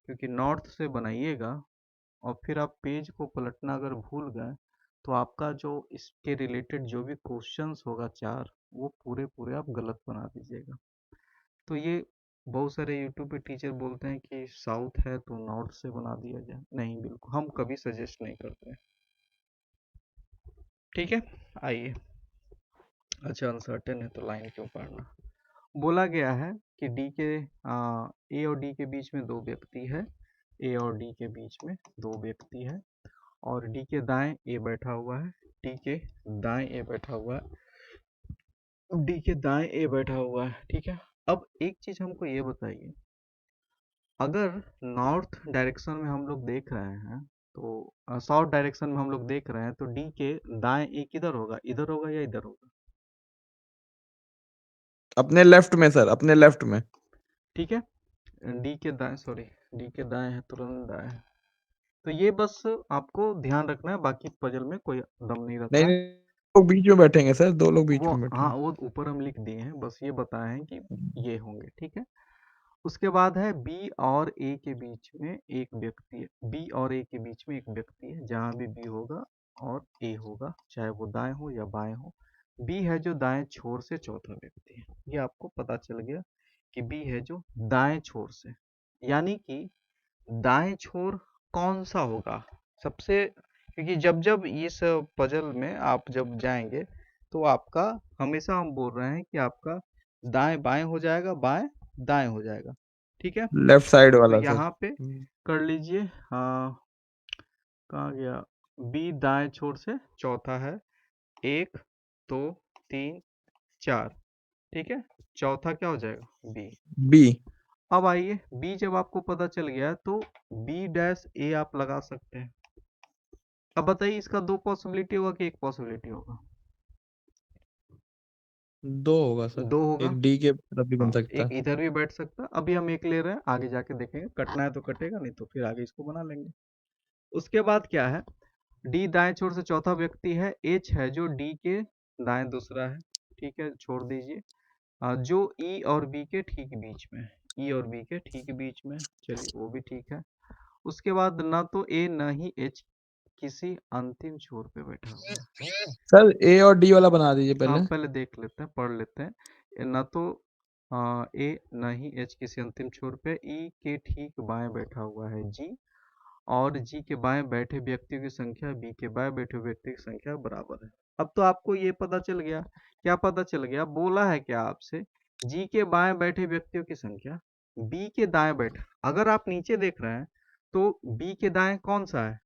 क्योंकि नॉर्थ से बनाइएगा और फिर आप पेज को पलटना अगर भूल गए तो आपका जो इसके रिलेटेड जो भी क्वेश्चंस होगा 4, वो पूरे पूरे आप गलत बना दीजिएगा। तो ये बहुत सारे यूट्यूब पे टीचर बोलते हैं कि साउथ है तो नॉर्थ से बना दिया जाए, नहीं, बिल्कुल हम कभी सजेस्ट नहीं करते हैं। ठीक है, आइए। अच्छा, अनसर्टेन है तो लाइन क्यों पढ़ना। बोला गया है कि ए और डी के बीच में 2 व्यक्ति है, ए और डी के बीच में 2 व्यक्ति है, और डी के दाएं ए बैठा हुआ है, डी के दाएं ए बैठा हुआ है, डी के दाएं ए बैठा हुआ है। ठीक है, अब एक चीज हमको ये बताइए, अगर नॉर्थ डायरेक्शन में हम लोग देख रहे हैं तो साउथ डायरेक्शन में हम लोग देख रहे हैं तो डी के दाएं ए किधर होगा, इधर होगा या इधर होगा? अपने लेफ्ट में सर, अपने लेफ्ट में। ठीक है, डी के दाएं, सॉरी डी के दाएं है, तुरंत दाएं है। तो ये बस आपको ध्यान रखना है, बाकी पजल में कोई दम नहीं रहता नहीं, है। लोग बीच में बैठेंगे सर, 2 लोग बीच वो में बैठेंगे। हाँ, वो ऊपर हम लिख दिए हैं, बस ये बताए हैं कि ये होंगे। ठीक है, उसके बाद है बी और ए के बीच में एक व्यक्ति है, बी और ए के बीच में एक व्यक्ति है, जहां भी बी होगा और ए होगा, चाहे वो दाएं हो या बाएं हो। बी है जो दाएं छोर से चौथा व्यक्ति है, ये आपको पता चल गया कि बी है जो दाएं छोर से, यानी कि दाएं छोर कौन सा होगा सबसे, क्योंकि जब जब इस पजल में आप जब जाएंगे तो आपका हमेशा हम बोल रहे हैं कि आपका दाएं बाएं हो जाएगा, बाएं दाएं हो जाएगा। ठीक है, लेफ्ट साइड तो वाला सर। यहाँ पे कर लीजिए। हाँ, कहाँ गया, बी दाएं छोर से चौथा है, 1 2 3 4। ठीक है, चौथा क्या हो जाएगा, बी। बी। अब आइए, बी जब आपको पता चल गया तो बी डैश ए आप लगा सकते हैं। अब बताइए, इसका 2 पॉसिबिलिटी होगा कि 1 पॉसिबिलिटी होगा? 2 होगा सर, 2 होगा। एक डी के तरफ भी बन हाँ, सकता एक है। इधर भी बैठ सकता है। अभी हम एक ले रहे हैं, आगे जाके देखेंगे, कटना है तो कटेगा, नहीं तो फिर आगे इसको बना लेंगे। उसके बाद क्या है, डी दाएं छोर से चौथा व्यक्ति है, एच है जो डी के दाएं दूसरा है। ठीक है, छोड़ दीजिए। जो ई और बी के ठीक बीच में, ई और बी के ठीक बीच में, चलिए वो भी ठीक है। उसके बाद ना तो ए ना ही एच किसी अंतिम छोर पे बैठा हुआ है। सर ए और डी वाला बना दीजिए हाँ, पहले। पहले देख लेते हैं, पढ़ लेते हैं। ना तो ए ना ही एच किसी अंतिम छोर पे, ई के ठीक बाएं बैठा हुआ है जी, और जी के बाएं बैठे व्यक्तियों की संख्या बी के बाएं बैठे व्यक्तियों की संख्या बराबर है। अब तो आपको ये पता चल गया, क्या पता चल गया, बोला है क्या आपसे, जी के बाएं बैठे व्यक्तियों की संख्या बी के दाएं बैठे। अगर आप नीचे देख रहे हैं तो बी के दाएं कौन सा है,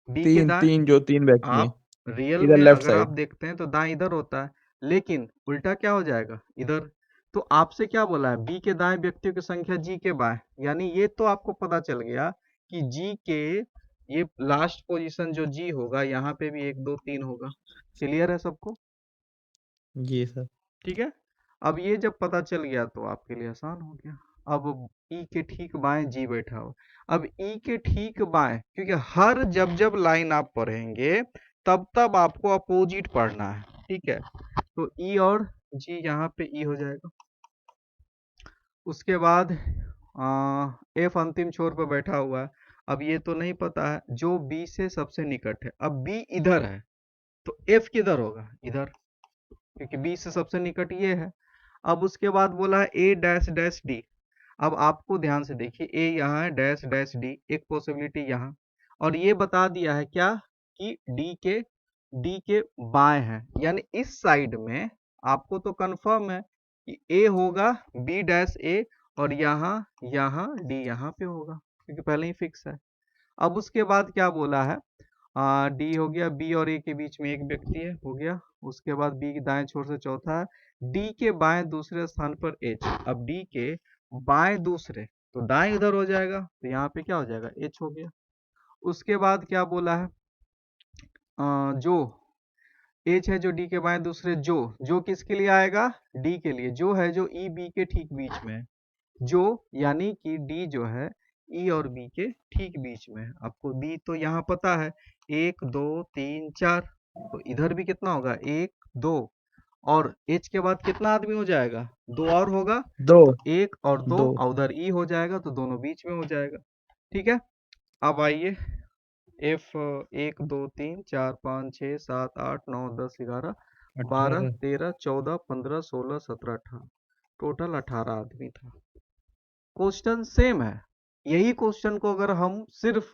बी के दाएं, 3 जो 3 व्यक्ति हैं, आप रियल इधर में लेफ्ट अगर आप साइड। देखते हैं तो दाएं इधर होता है, लेकिन उल्टा क्या हो जाएगा, इधर। तो आपसे क्या बोला है, बी के दाएं व्यक्तियों की संख्या जी के बाएं, यानी ये तो आपको पता चल गया कि जी के ये लास्ट पोजीशन जो जी होगा, यहाँ पे भी 1 2 3 होगा। क्लियर है सबको? जी सर। ठीक है, अब ये जब पता चल गया तो आपके लिए आसान हो गया। अब ई के ठीक बाएं जी बैठा हो, अब ई के ठीक बाएं, क्योंकि हर जब जब लाइन आप पढ़ेंगे तब तब आपको अपोजिट पढ़ना है। ठीक है, तो ई और जी यहाँ पे ई हो जाएगा। उसके बाद एफ अंतिम छोर पर बैठा हुआ है। अब ये तो नहीं पता है जो बी से सबसे निकट है, अब बी इधर है तो एफ किधर होगा, इधर, क्योंकि बी से सबसे निकट ये है। अब उसके बाद बोला है ए डैश डैश डी। अब आपको ध्यान से देखिए, ए यहाँ है, डैश डैश डी, एक पॉसिबिलिटी यहाँ, और ये बता दिया है क्या कि डी के बाएं है, यानी इस साइड में आपको तो कंफर्म है कि ए होगा बी डैश ए, और यहाँ डी यहाँ पे होगा, क्योंकि पहले ही फिक्स है। अब उसके बाद क्या बोला है, डी हो गया, बी और ए के बीच में एक व्यक्ति है, हो गया। उसके बाद बी के दाएं छोर से चौथा है, डी के बाएं दूसरे स्थान पर एच। अब डी के बाएं दूसरे, तो दाएं इधर हो जाएगा, तो यहाँ पे क्या हो जाएगा, एच हो गया। उसके बाद क्या बोला है, जो एच है जो डी के बाएं, दूसरे जो किसके लिए आएगा, डी के लिए। जो है जो ई बी के ठीक बीच में है, जो यानी कि डी जो है ई और बी के ठीक बीच में है। आपको बी तो यहाँ पता है 1 2 3 4, तो इधर भी कितना होगा 1 2, और एच के बाद कितना आदमी हो जाएगा, 2 और होगा, दो तो 1 और 2 दो और उधर ई हो जाएगा, तो दोनों बीच में हो जाएगा। ठीक है, अब आइए एफ 1 2 3 4 5 6 7 8 9 10 11 12 13 14 15 16 17 18, टोटल 18 आदमी था। क्वेश्चन सेम है। यही क्वेश्चन को अगर हम सिर्फ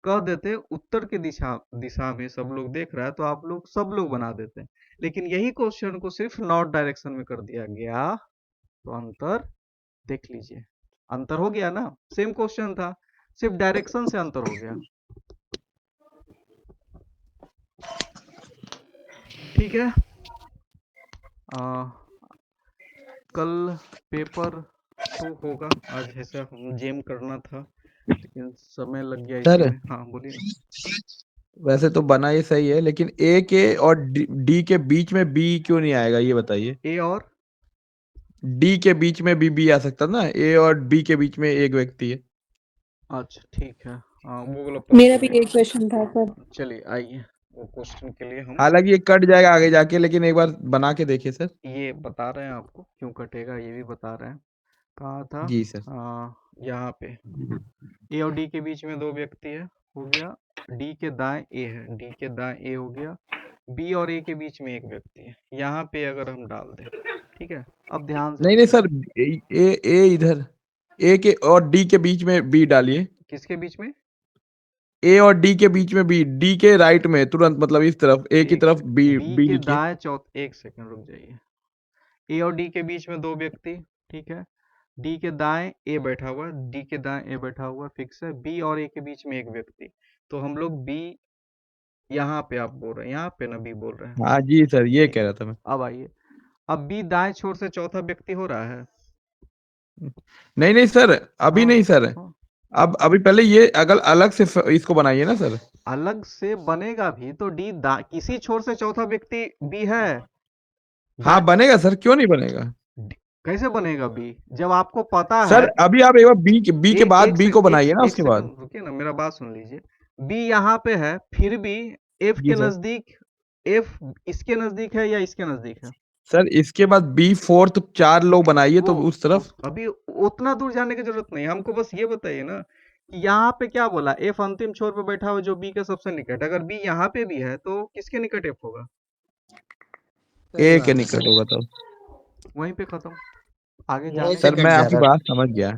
कह देते उत्तर की दिशा में सब लोग देख रहा है, तो आप लोग सब लोग बना देते हैं। लेकिन यही क्वेश्चन को सिर्फ नॉर्थ डायरेक्शन में कर दिया गया, तो अंतर देख लीजिए, अंतर हो गया ना। सेम क्वेश्चन था, सिर्फ डायरेक्शन से अंतर हो गया। ठीक है, कल पेपर तो होगा, आज ऐसा हम जेम करना था लेकिन समय लग गया सर इसमें। हाँ बोलिए ना। वैसे तो बना ये सही है, लेकिन ए के और डी के बीच में बी क्यों नहीं आएगा ये बताइए। ए और डी के बीच में बी आ सकता ना, ए और बी के बीच में एक व्यक्ति है। अच्छा ठीक है, वो वाला मेरा भी possible एक क्वेश्चन था सर। है। चलिए आइए, वो क्वेश्चन के लिए हम हालांकि ये कट जाएगा आगे जाके, लेकिन एक बार बना के देखिए सर। ये बता रहे हैं आपको क्यों कटेगा, ये भी बता रहे हैं। कहा था जी सर। यहाँ पे ए और डी के बीच में 2 व्यक्ति है, हो गया। डी के दाएं ए है, डी के दाएं ए हो गया। बी और ए के बीच में एक व्यक्ति है, यहाँ पे अगर हम डाल दें, ठीक है। अब ध्यान से नहीं सर, ए इधर, ए के और डी के बीच में बी डालिए। किसके बीच में, ए और डी के बीच में बी, डी के राइट में तुरंत, मतलब इस तरफ ए की तरफ बी डी के लिखिए। दाएं एक सेकंड रुक जाइए। ए और डी के बीच में 2 व्यक्ति, ठीक है। डी के दाएं ए बैठा हुआ, डी के दाएं ए बैठा हुआ, फिक्स है। बी और ए के बीच में एक व्यक्ति, तो हम लोग बी यहाँ पे, आप बोल रहे हैं यहाँ पे ना बी बोल रहे हैं। हाँ जी सर, ये कह रहा था मैं। अब आइए, अब बी दाएं छोर से चौथा व्यक्ति हो रहा है। नहीं सर, अभी हाँ, नहीं सर, हाँ। अब अभी पहले ये अगर अलग से इसको बनाइए ना सर। अलग से बनेगा भी तो डी किसी छोर से चौथा व्यक्ति बी है। हाँ बनेगा सर, क्यों नहीं बनेगा। कैसे बनेगा बी, जब आपको पता सर है। अभी आप एक बार बी के बाद बी को बनाइए ना, उसके बाद। रुकिए ना, मेरा बात सुन लीजिए। बी यहाँ पे है, फिर भी एफ जी के सर। नजदीक, एफ इसके नजदीक है या इसके नजदीक है। सर इसके बाद बी फोर्थ 4 लोग बनाइए तो उस तरफ। अभी उतना दूर जाने की जरूरत नहीं, हमको बस ये बताइए ना कि यहाँ पे क्या बोला, एफ अंतिम छोर पे बैठा हुआ जो बी के सबसे निकट। अगर बी यहाँ पे भी है तो किसके निकट एफ होगा, ए के निकट होगा तब। वहीं पे खत्म, आगे जाने सर मैं आपकी बात समझ गया,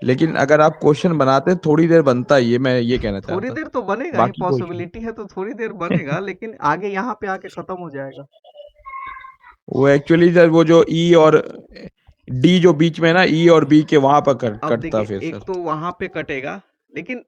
लेकिन अगर आप क्वेश्चन बनाते थोड़ी देर बनता है, ये मैं ये कहना चाहता हूँ। थोड़ी देर तो बनेगा ही, बाकी कोई पॉसिबिलिटी है तो थोड़ी देर बनेगा लेकिन आगे यहाँ पे आके खत्म हो जाएगा। वो एक्चुअली सर वो जो ई और डी जो बीच में है ना, ई और बी के वहां पर अब कटता देखिए, फिर एक सर। तो वहां पे कटेगा, लेकिन